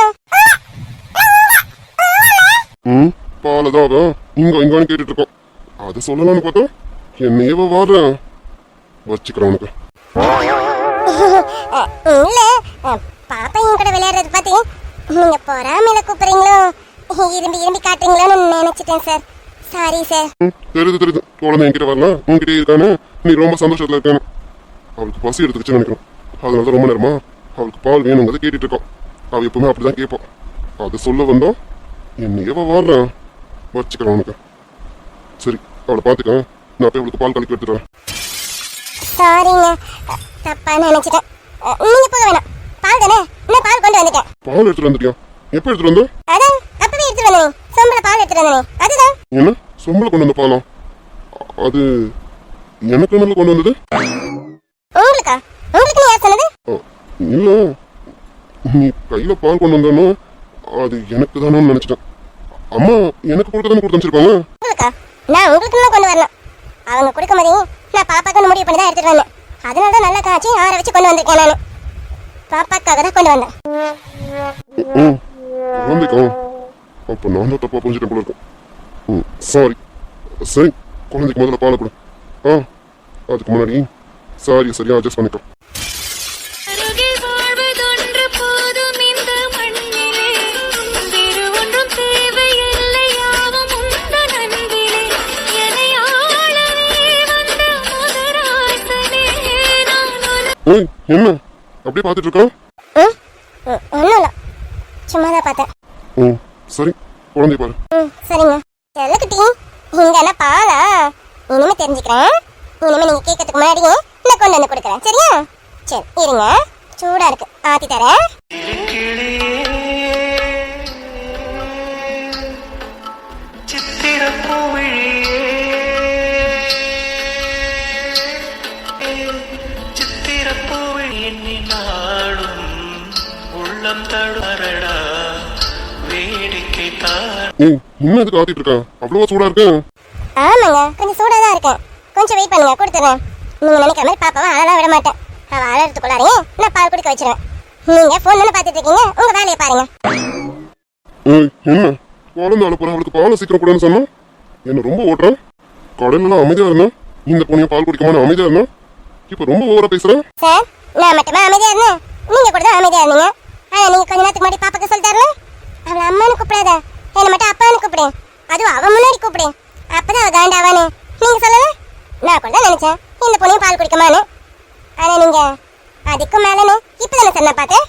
பாலதான் அவன் இங்கன்னு கேட்டுட்டு இருக்கான். அதை சொல்லலான்னு பார்த்தா என்னையவ வாடுறேன். வச்சுக்கிறேன் உனக்கு. இல்ல, பாப்பா என் கூட விளையாடுறது பார்த்து நீங்க பொறாமையில கூப்பிடுறீங்களோ, இரும்பி காட்டுறீங்களோன்னு நினைச்சிட்டேன் சார். Sorry sir. தெரியுது, குழந்தை என்கிட்ட வரலாம், உன்கிட்ட இருக்கானு நீ ரொம்ப சந்தோஷத்துல இருக்கானு. அவளுக்கு பசி எடுத்துக்கிச்சுன்னு நினைக்கிறேன். அதனால ரொம்ப நேரமா அவளுக்கு பால் வேணுங்கிறத கேட்டுட்டு இருக்கான். அவ எப்பவுமே அப்படிதான் கேட்பான். அதை சொல்ல வந்தோம், என்னையவ வாடுறான். வச்சுக்கிறேன் உனக்கு. சரி, அவளை பார்த்துக்க. நான் போய் அவளுக்கு பால் கலக்கி எடுத்துட்டு வரேன். சாரிங்க, தப்பா நினைச்சிட்டேன். நீங்க போக வேணாம், பால் தானே, நான் பால் கொண்டு வந்துட்டேன். பால் எடுத்துட்டு வந்துட்டியா? எப்போ எடுத்துட்டு வந்த? அதான் அப்பவே எடுத்துட்டு வந்தேன், சொம்பல பால் எடுத்துட்டு வந்தேன். அதுதான். என்ன சொம்பளை கொண்டு வந்த பாலா? அது எனக்கு மேல கொண்டு வந்தது? உங்களுக்கா? உங்களுக்கு யார் சொன்னது? இல்ல, நீ கையில பால் கொண்டு வந்தானோ அது எனக்கு தானு நினைச்சிட்டேன். அம்மா எனக்கு கொடுக்க தானே கொடுத்து அனுப்பிச்சிருப்பாங்க. உங்களுக்கா? நான் உங்களுக்கு தான் கொண்டு வரலாம். அவங்க கொடுக்கும் போதே நான் பாப்பாக்கு முடிவு பண்ணி தான் எடுத்துட்டு வந்தேன். அதனால தான் நல்லா காய்ச்சி ஆற வச்சு கொண்டு வந்திருக்கேன். நான் பாப்பாக்காக தான் கொண்டு வந்தேன். குழந்தைக்கா? அப்ப நான் தான் தப்பா புரிஞ்சுட்டேன் போல இருக்கும். சாரி. சரி, குழந்தைக்கு முதல்ல பாலை கொடு. அதுக்கு முன்னாடி சாரி சரியா அட்ஜஸ்ட் பண்ணிக்கோ. ஏய், என்ன அப்படியே பார்த்துட்டு இருக்கா? ஒன்றும் இல்லை, சும்மா தான் பார்த்தேன். சரி, குழந்தை பாரு. சரிங்க. செல்லக்குட்டி, இங்க என்ன பாலா? இனிமே தெரிஞ்சுக்கிறேன். இனிமே நீங்க கேட்கறதுக்கு முன்னாடியே நான் கொண்டு வந்து கொடுக்குறேன். சரியா? சரி இருங்க, சூடா இருக்கு, ஆத்தி தரேன். ஏய், இன்னும் எதுக்கு ஆத்திட்டு இருக்க? அவ்வளவா சூடா இருக்கு? ஆமாங்க, கொஞ்சம் சூடா தான் இருக்கேன். கொஞ்சம் வெயிட் பண்ணுங்க, கொடுத்துறேன். நீங்க நினைக்கிற மாதிரி பாப்பாவை அழலாம் விட மாட்டேன். அவ அழறதுக்குள்ளாரையே நான் பால் குடிக்க வச்சிருவேன். நீங்க போன் தானே பார்த்துட்டு இருக்கீங்க, உங்க வேலையை பாருங்க. ஏய், என்ன குழந்தை அனுப்புற? அவளுக்கு பாலை சீக்கிரம் கூடன்னு சொன்னா என்ன ரொம்ப ஓட்டுறேன். கடையிலாம் அமைதியா இருந்தேன், இந்த பொண்ணைய பால் குடிக்காம அமைதியா இருந்தேன். இப்ப ரொம்ப ஓவரா பேசுறேன். சார், நான் மட்டுமா அமைதியா இருந்தேன்? நீங்க கூட தான் அமைதியா இருந்தீங்க. ஆனா நீங்க கொஞ்ச நேரத்துக்கு முன்னாடி பாப்பாக்கு சொல்லி தரல, அவளை அம்மானு கூப்பிடாத, என்ன மட்டும் அப்பான்னு கூப்பிடு, அதுவும் அவன் முன்னாடி கூப்பிடு, அப்பதான் அவ காண்டாவானு நீங்க சொல்லல. நான் கூட தான் நினைச்சேன் இந்த பொண்ணையும் பால் குடிக்குமான்னு. ஆனா நீங்க அதுக்கும் மேலன்னு இப்பதானே சொன்ன பார்த்தேன்.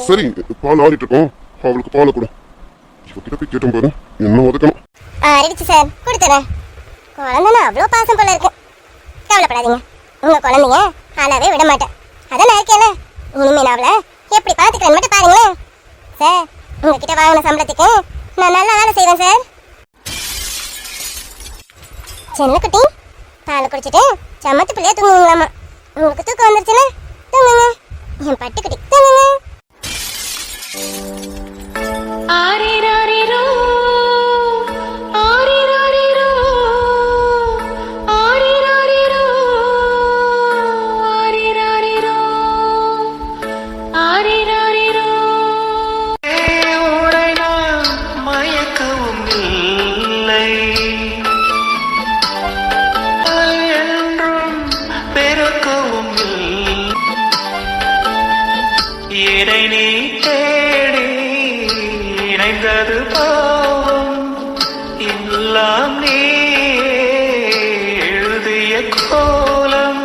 சரி, பால் ஆடிட்டு இருக்கோம், அவளுக்கு பாலை கொடு. இவகிட்ட போய் கேட்டோம் பாரு, என்ன ஒதுக்கணும். ஆறிடுச்சு சார், கொடுத்துறேன். குழந்தைன்னா அவ்வளோ பாசம் போல இருக்கு. கவலைப்படாதீங்க, உங்க குழந்தைங்க அழவே விட மாட்டேன். அதான் நான் இருக்கேன்ல, இனிமே நான் அவளை எப்படி பார்த்துக்கிறேன்னு மட்டும் பாருங்களேன். சார், உங்ககிட்ட வாங்கின சம்பளத்துக்கு நான் நல்லா வேலை செய்வேன் சார். செல்லக்குட்டி, பாலை குடிச்சிட்டு சமத்து பிள்ளையா தூங்குவீங்களாமா. உங்களுக்கு தூக்கம் வந்துருச்சுன்னா தூங்குங்க, என் பட்டுக்குட்டி தூங்குங்க. ஆரிராரிரோ ஆரிராரிரோ ஆரிராரிரோ ஆரிராரிரோ ஆரிராரிரோ உரை நான் மயக்கவும் இல்லை, என்றும் பெருக்கவும் இல்லை. இறை நீ தேடி இணைந்தது பாவம், எல்லாம் நீ எழுதிய கோலம்.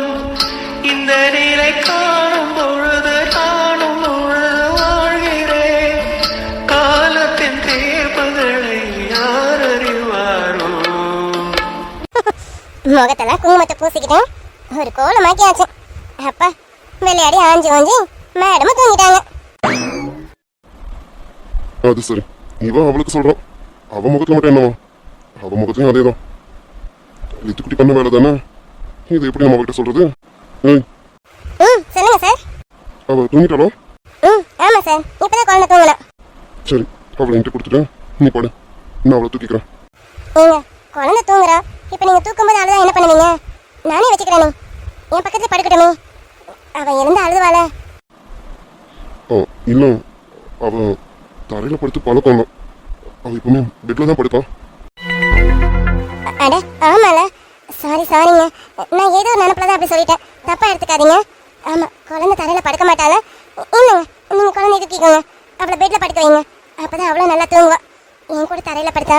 இந்த நிலை காணும் பொழுது நானும் முழு வாழ்கிறேன். காலத்தின் தீர்ப்புகளை யார் அறிவாரோ? முகத்தெல்லாம் குங்குமத்தை பூசிக்கிட்டேன், ஒரு கோலமாக்கியாச்சு. அப்பா, விளையாடி ஆஞ்சி வாஞ்சி மேடமும் தூங்கிட்டாங்க. அது சரி, இவன் அவளுக்கு சொல்றான், அவ முகத்துல மட்டும் என்னவா? அவ முகத்தையும் அதேதான். லித்துக்குட்டி பண்ண வேலை தானே, இது எப்படி நம்ம கிட்ட சொல்றது? ஏய், சொல்லுங்க சார். அவ தூங்கிட்டாளோ? ஆமா சார், இப்பதான் குழந்தை தூங்கலாம். சரி, அவளை என்கிட்ட கொடுத்துட்டு நீ பாடு, நான் அவளை தூக்கிக்கிறேன். ஏங்க, குழந்தை தூங்குறா, இப்ப நீங்க தூக்கும்போது அழுதா என்ன பண்ணுவீங்க? நானே வச்சுக்கிறேனே, என் பக்கத்துல படுக்கட்டுமே, அவ இருந்து அழுதுவாள. இல்ல, அவ தரையில படுத்து பழக்கம் தான், அவ எப்பவுமே பெட்ல தான் படுப்பான். அட ஆமால, சாரிங்க, நான் ஏதோ ஒரு நினப்புல தான் அப்படி சொல்லிட்டேன், தப்பா எடுத்துக்காதீங்க. ஆமா, குழந்தை தரையில படுக்க மாட்டாள. இல்லைங்க, நீங்க குழந்தைய தூக்கிக்கோங்க, அவளை பெட்ல படுக்க வைங்க, அப்பதான் அவ்வளோ நல்லா தூங்குவா. என் கூட தரையில படுத்தா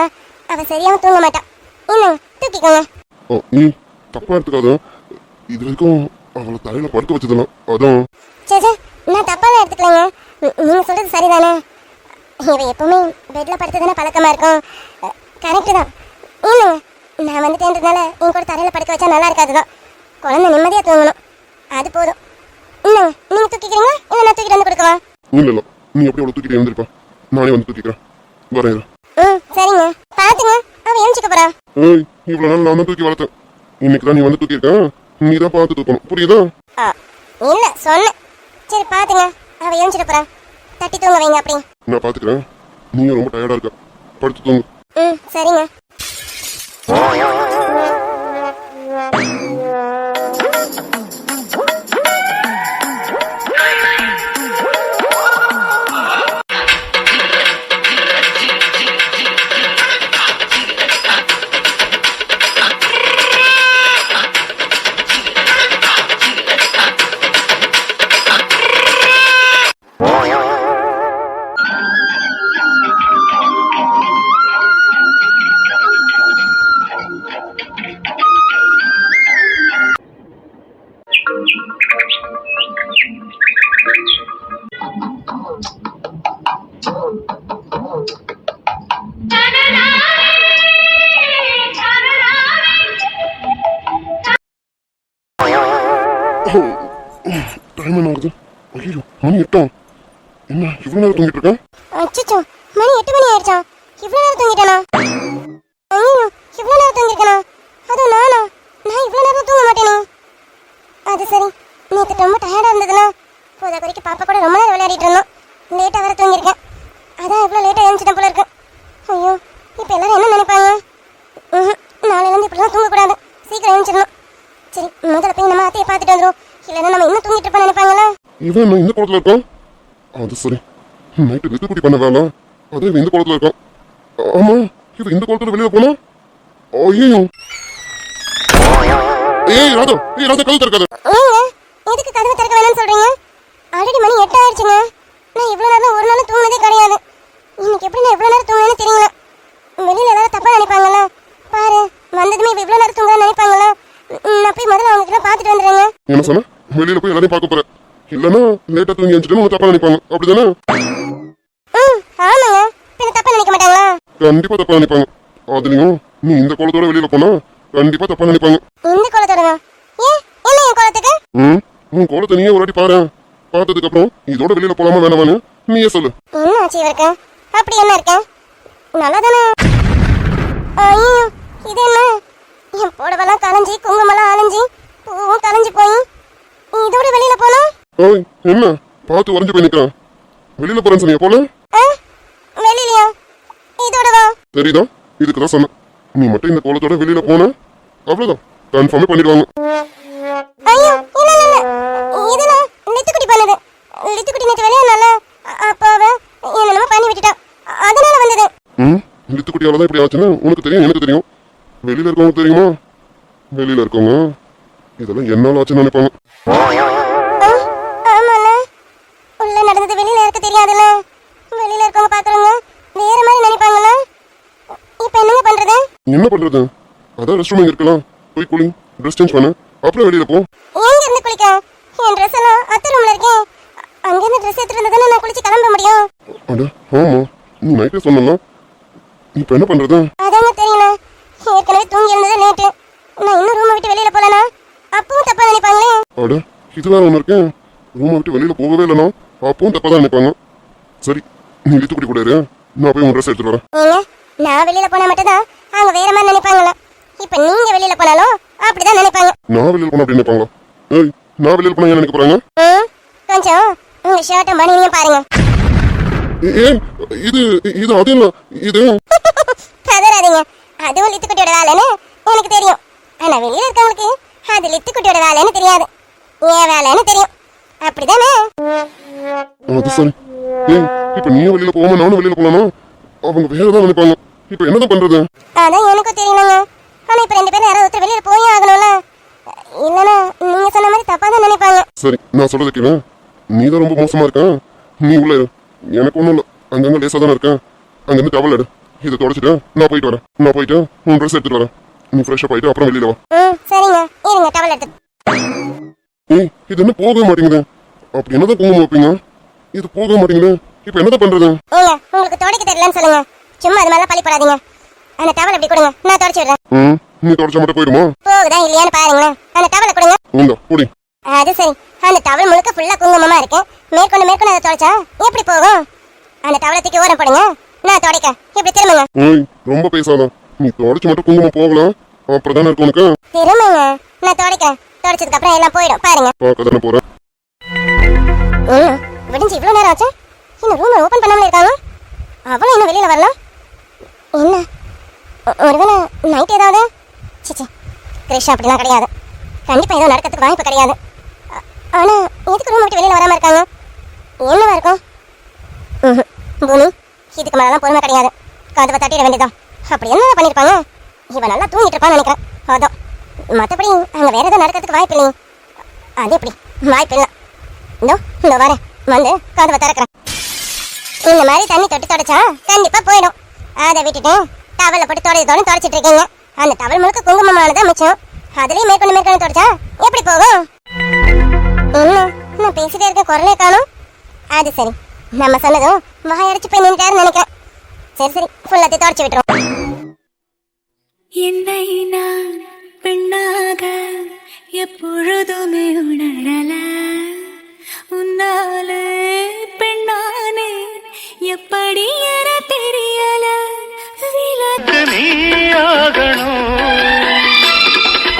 அவ சரியாவும் தூங்க மாட்டா. இல்லைங்க, தூக்கிக்கோங்க. நீ தப்பா எடுத்துக்காத, இது வரைக்கும் அவளை தரையில படுக்க வச்சதுலாம் அதான். சே, நான் தப்பாலாம் எடுத்துக்கலைங்க, நீங்க சொல்றது சரிதானே. இவ எப்பவுமே பெட்ல படுத்ததுன்னா பழக்கமா இருக்கும். கரெக்டு தான். இல்லைங்க, நான் வந்துட்டேன்றதுனால என் கூட தரையில் படுக்க வச்சா நல்லா இருக்காதுதான். குழந்தை நிம்மதியாக தூங்கணும், அது போதும். இல்லைங்க, நீங்கள் தூக்கிக்கிறீங்களா இல்லை நான் தூக்கிட்டு வந்து கொடுக்கவா? இல்ல இல்ல, நீ எப்படி அவ்வளவு தூக்கிட்டு எழுந்திருப்பா, நானே வந்து தூக்கிக்கிறேன். வரேன் இரு. சரிங்க. பார்த்துங்க, அவன் எழுச்சிக்க போறா. ஏய், இவ்வளவு நாள் நான் தான் தூக்கி வளர்த்தேன், இன்னைக்கு தான் நீ வந்து தூக்கியிருக்கேன். நீ தான் பார்த்து தூக்கணும், புரியுதா? இல்லை சொன்னேன். சரி பார்த்துங்க, அவன் எழுச்சிக்க போறா. தட்டி தூங்க வைங்க அப்படி. நான் பாத்துக்கிறேன். நீங்க ரொம்ப டயர்டா இருக்க, படுத்து தூங்கு. சரிங்க. டைம் என்ன ஆகுது? ஐயோ, மணி 8. என்ன இவ்வளவு நேரம் தூங்கிட்டு இருக்கேன்? அச்சச்சோ, மணி 8 மணி ஆயிடுச்சா? இவ்வளவு நேரம் தூங்கிட்டானா? ஐயோ, இவ்வளவு நேரம் தூங்கிருக்கனா? அதுவும் நானா? நான் இவ்வளவு நேரம் தூங்க மாட்டேனே. அது சரி, நேற்று ரொம்ப டயர்டா இருந்ததுன்னா போத குறிக்கு பாப்பா கூட ரொம்ப நேரம் விளையாடிட்டு இருந்தோம். லேட்டா வர தூங்கியிருக்கேன், அதான் இவ்வளவு லேட்டா எழுந்துட்டேன் போல இருக்கு. ஐயோ, இப்போ எல்லாரும் என்ன நினைப்பாங்க? நாளையிலேருந்து இப்படிலாம் தூங்கக்கூடாது, சீக்கிரம் எழுந்துச்சிடணும். சரி, முதல்ல போய் நம்ம அத்தையை பார்த்துட்டு வந்துடும், இல்லைன்னா நம்ம இன்னும் தூங்கிட்டு இருப்போம் நினைப்பாங்களா? இவன் என்ன இந்த குளத்துல இருக்கான்? அது சரி, நைட்டு வித்து குடி பண்ண வேலை, அது இவன் இந்த குளத்துல இருக்கான். ஆமா, இவன் இந்த குளத்துல வெளியில போனா? ஐயோ, ஏய் ராதா, கதவு திறக்காத. ஏங்க, எதுக்கு கதவு திறக்க வேணாம்னு சொல்றீங்க? ஆல்ரெடி மணி 8 ஆயிடுச்சுங்க. நான் இவ்வளவு நேரம் ஒரு நாளும் தூங்கினதே கிடையாது. இன்னைக்கு எப்படி நான் இவ்வளவு நேரம் தூங்கினேன்னு தெரியல. வெளியில எல்லாரும் தப்பா நினைப்பாங்களா? பாரு, வந்ததுமே இவ இவ்வளவு நேரம் தூங்குறா நினைப்பாங்களா? நான் போய் முதல்ல அவங்க கிட்ட பார்த்துட்டு வந்துடுறேங்க. என்ன சொன்ன? வெளியில போய் எல்லாரையும் பார்க்க போறேன், இல்லன்னா லேட்டா தூங்கி எழுந்துட்டு தப்பா நினைப்பாங்க, அப்படிதானே? ஆமாங்க, பின்ன தப்பா நினைக்க மாட்டாங்களா? கண்டிப்பா தப்பா நினைப்பாங்க. அதுலயும் நீ இந்த குளத்தோட வெளியில போனா கண்டிப்பா தப்பா நினைப்பாங்க. இந்த குளத்தோடங்க? ஏன் என்ன என் குளத்துக்கு? உன் குளத்தை நீயே ஒரு வாட்டி பாரு, பார்த்ததுக்கு அப்புறம் இதோட வெளியில போலாமா வேணாமான்னு நீயே சொல்லு. என்ன ஆச்சு இவருக்கு? அப்படி என்ன இருக்கு? நல்லா தானே? ஐயோ, இது என்ன? என் புடவெல்லாம் கலைஞ்சி, குங்குமெல்லாம் அலைஞ்சி, பூவும் கலைஞ்சி போய் இதோட வெளியில போனா? ஓய், என்ன பார்த்து உறைஞ்சு போய் நிக்கிறான்? வெளியில போறேன்னு சொன்னியா, போல? வெளியிலயா? இதோடவா? தெரியுதா? இதுக்குதான் சொன்னேன், நீ மட்டும் இந்த கோலத்தோட வெளியில போன அவ்வளவுதான், கன்ஃபார்மே பண்ணிடுவாங்க. ஐயோ, இல்ல இல்ல இல்ல, இதெல்லாம் லித்துக்குட்டி பண்ணது. லித்துக்குட்டி நேற்று வெளியானால அப்ப அவ என்னென்னமோ பண்ணி விட்டுட்டா, அதனால வந்தது. லித்துக்குட்டியால தான் இப்படி ஆச்சுன்னு உனக்கு தெரியும், எனக்கு தெரியும். வெளியில இருக்கவங்க தெரியுமா? வெளியில இருக்கவங்க இதெல்லாம் என்னால ஆச்சுன்னு நினைப்பாங்க. ஆமால, உள்ள நடந்தது வெளியில இருக்க தெரியாதுல்ல. வெளியில இருக்கவங்க பாக்குறவங்க வேற மாதிரி நினைப்பாங்கல்ல. இப்ப என்னங்க பண்றது? என்ன பண்றது? அதான் ரெஸ்ட் ரூம் இருக்கலாம், போய் குளி, ட்ரெஸ் சேஞ்ச் பண்ணு, அப்புறம் வெளியில போ. எங்க இருந்து குளிக்க? என் ட்ரெஸ் எல்லாம் அத்தை ரூம்ல இருக்கே, அங்க இருந்து ட்ரெஸ் எடுத்துட்டு வந்தா தானே நான் குளிச்சு கிளம்ப முடியும். அட ஆமா, நீ நைட்டே சொன்னா இப்ப என்ன பண்றது? அதாங்க தெரியல, ஏற்கனவே தூங்கி இருந்தது லேட்டு. நான் இன்னும் ரூமை விட்டு வெளியில போலனா அப்பவும் தப்பா நினைப்பாங்களே. அட இது வேற ஒண்ணு இருக்கேன், ரூமை விட்டு வெளியில போகவே இல்லைனா அப்பவும் தப்பா தான் நினைப்பாங்க. சரி, நீ லித்துக்குட்டி கூட இரு, நான் போய் உன் ட்ரெஸ் எடுத்துட்டு வரேன். ஏங்க, நான் வெளியில போனா மட்டும் தான் அவங்க வேற மாதிரி நினைப்பாங்களா? இப்ப நீங்க வெளியில போனாலும் அப்படிதான் நினைப்பாங்க. நான் வெளியில போனா அப்படி நினைப்பாங்களா? ஏய், நான் வெளியில போனா ஏன் நினைக்க போறாங்க? கொஞ்சம் உங்க ஷர்ட்டும் பனியனையும் பாருங்க. ஏன் இது இது அது இல்ல, இது பதறாதீங்க, அதுவும் லித்துக்குட்டியோட வேலைன்னு எனக்கு தெரியும். ஆனா வெளியில இருக்கவங்களுக்கு அது லித்துக்குட்டியோட வேலைன்னு தெரியாது, ஏன் வேலைன்னு தெரியும். அப்படிதானே? அது சரி. ஏய், இப்ப நீயும் வெளியில போகாம நானும் வெளியில போலாமா? அவங்க வேறதான் நினைப்பாங்க. இப்ப என்னதான் பண்றது? அதான் எனக்கும் தெரியலங்க. ஆனா இப்ப 2 பேரும் யாராவது ஒருத்தர் வெளியில போயே ஆகணும்ல, இல்லனா நீங்க சொன்ன மாதிரி தப்பா தான் நினைப்பாங்க. சரி, நான் சொல்றது கேளு, நீ தான் ரொம்ப மோசமா இருக்க, நீ உள்ள இரு. எனக்கு ஒண்ணும் இல்ல, அங்கங்க லேசா தானே இருக்கேன். அங்கிருந்து டவல் எடு, இதை தொடச்சிட்டு நான் போயிட்டு வரேன். நான் போயிட்டு உன் ட்ரெஸ் எடுத்துட்டு வரேன், நீ ஃப்ரெஷ்ஷா போயிட்டு அப்புறம் வெளியில வா. சரிங்க, இருங்க டவல் எடுத்து. ஏய், இது என்ன போகவே மாட்டேங்குது? அப்படி என்னதான் குங்குமம் வைப்பீங்க? இது போகவே மாட்டேங்குது, இப்ப என்னதான் பண்றது? ஏங்க, உங்களுக்கு துடைக்க தெரியலன்னு சொல்லுங்க, சும்மா அது மேல பழி போடாதீங்க. அந்த டவல் அப்படி கொடுங்க, நான் தொடச்சு விடுறேன். ம் நீ தொடச்சா மட்டும் போயிடுமா? போகுதா இல்லையான்னு பாருங்களேன். அந்த டவலை கொடுங்க. இந்தா போடி. அது சரி, அந்த டவல் முழுக்க ஃபுல்லா குங்குமமா இருக்கு. மேற்கொண்டு அதை தொடச்சா எப்படி போகும்? அந்த டவலை தூக்கி ஓரம் போடுங்க, நான் துடைக்க. இப்படி திரும்புங்க. ஏய் ரொம்ப பேசாத. நீ தொடச்சு மட்டும் குங்குமம் போகலாம், அப்புறம் தானே இருக்கு உனக்கு. திரும்புங்க, நான் துடைக்க. தொடச்சதுக்கு அப்புறம் எல்லாம் போயிடும் பாருங்க. பார்க்க தானே போறேன். விடிஞ்சு இவ்வளவு நேரம் ஆச்சு, இன்னும் ரூம் ஓபன் பண்ணாமலே இருக்காங்க. அவளும் இன்னும் வெளியில வரலாம். என்ன ஒருவேளை நைட் ஏதாவது? சிச்சி, கிருஷ்ணா அப்படிலாம் கிடையாது. கண்டிப்பா ஏதோ நடக்கிறதுக்கு வாய்ப்பு கிடையாது. ஆனா எதுக்கு ரூம் விட்டு வெளியில வராம இருக்காங்க? என்னவா இருக்கும்? பூமி, இதுக்கு மேலாம் பொறுமை கிடையாது. கதவை தட்டிட வேண்டியதான். அப்படி என்ன பண்ணிருப்பாங்க? இவன் நல்லா தூங்கிட்டு இருப்பான்னு நினைக்கிறேன். அதான், மற்றபடி அங்க வேற ஏதோ நடக்கிறதுக்கு வாய்ப்பு இல்லையே. அது எப்படி வாய்ப்பு இல்லை? இந்த வரேன், வந்து கதவை திறக்கிறேன். இந்த மாதிரி தண்ணி தொட்டு தொடச்சா கண்டிப்பா போயிடும். அதை விட்டுட்டு டவல்ல போட்டு தொடச்சிட்டு இருக்கீங்க. அந்த டவல் முழுக்க குங்குமமானதான் மிச்சம். அதுலயும் மேற்கொண்டு தொடச்சா எப்படி போகும்? என்ன நான் பேசிட்டே இருக்க, குரலே காணும். அது சரி, நம்ம சொன்னதும் வாயடிச்சு போய் நின்றாருன்னு நினைக்கிறேன். சரி ஃபுல்லாத்தையும் தொடச்சு விட்டுரும். என்னை நான் பெண்ணாக எப்பொழுதுமே உணரல, உன்னால பெண்ணானே எப்படி என தெரியல. நீயாகணும்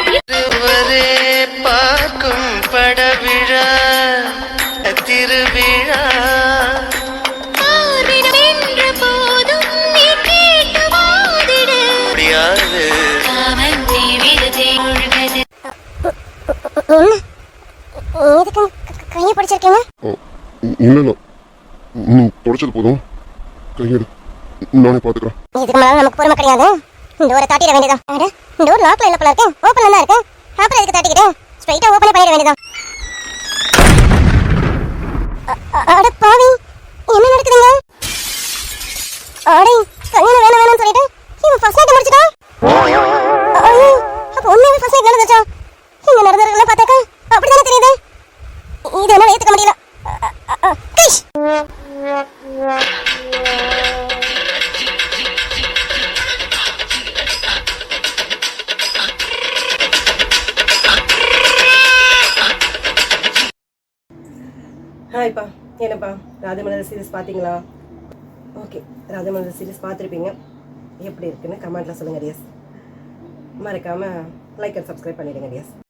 இதுவரே பார்க்கும் படவிழா திருவிழா என்ற போதும் நீ கேட்டு வாதிடு. முடியாது. காமன் தீவிரத்தை ஒழுகது. எதுக்கு கையை பிடிச்சிருக்கீங்க? இல்ல இல்ல, நீ தொடச்சது போதும், கையெடு, நானே பாத்துக்கிறேன். இதுக்கு மேல நமக்கு பொறுமை கிடையாது. இந்த ஒரு தாட்டிட வேண்டியதான். அட, இந்த ஒரு லாக்ல இல்ல போல இருக்கு, ஓப்பன்ல தான் இருக்கு. அப்புறம் எதுக்கு தாட்டிக்கிட்டு ஸ்ட்ரைட்டா ஓப்பன் பண்ணிட வேண்டியதான். அட பாவி, என்ன நடக்குதுங்க? அடே, கல்யாணம் வேணாம்னு சொல்லிட்டு இவன் ஃபர்ஸ்ட் நைட் முடிச்சிட்டான். ஐயோ, அப்ப உண்மையாவே ஃபர்ஸ்ட் நைட் நடந்துச்சா? இங்க நடந்ததெல்லாம் பார்த்தாக்கா அப்படிதானே தெரியுது. இது என்னால ஏத்துக்க முடியல. கிஷ், ஹாய்ப்பா, என்னப்பா ராஜமலர் சீரிஸ் பார்த்தீங்களா? ஓகே, ராஜமலர் சீரிஸ் பார்த்துருப்பீங்க. எப்படி இருக்குன்னு கமெண்ட்டில் சொல்லுங்கள் டியர்ஸ். மறக்காமல் லைக் அண்ட் சப்ஸ்கிரைப் பண்ணிவிடுங்க டியர்ஸ்.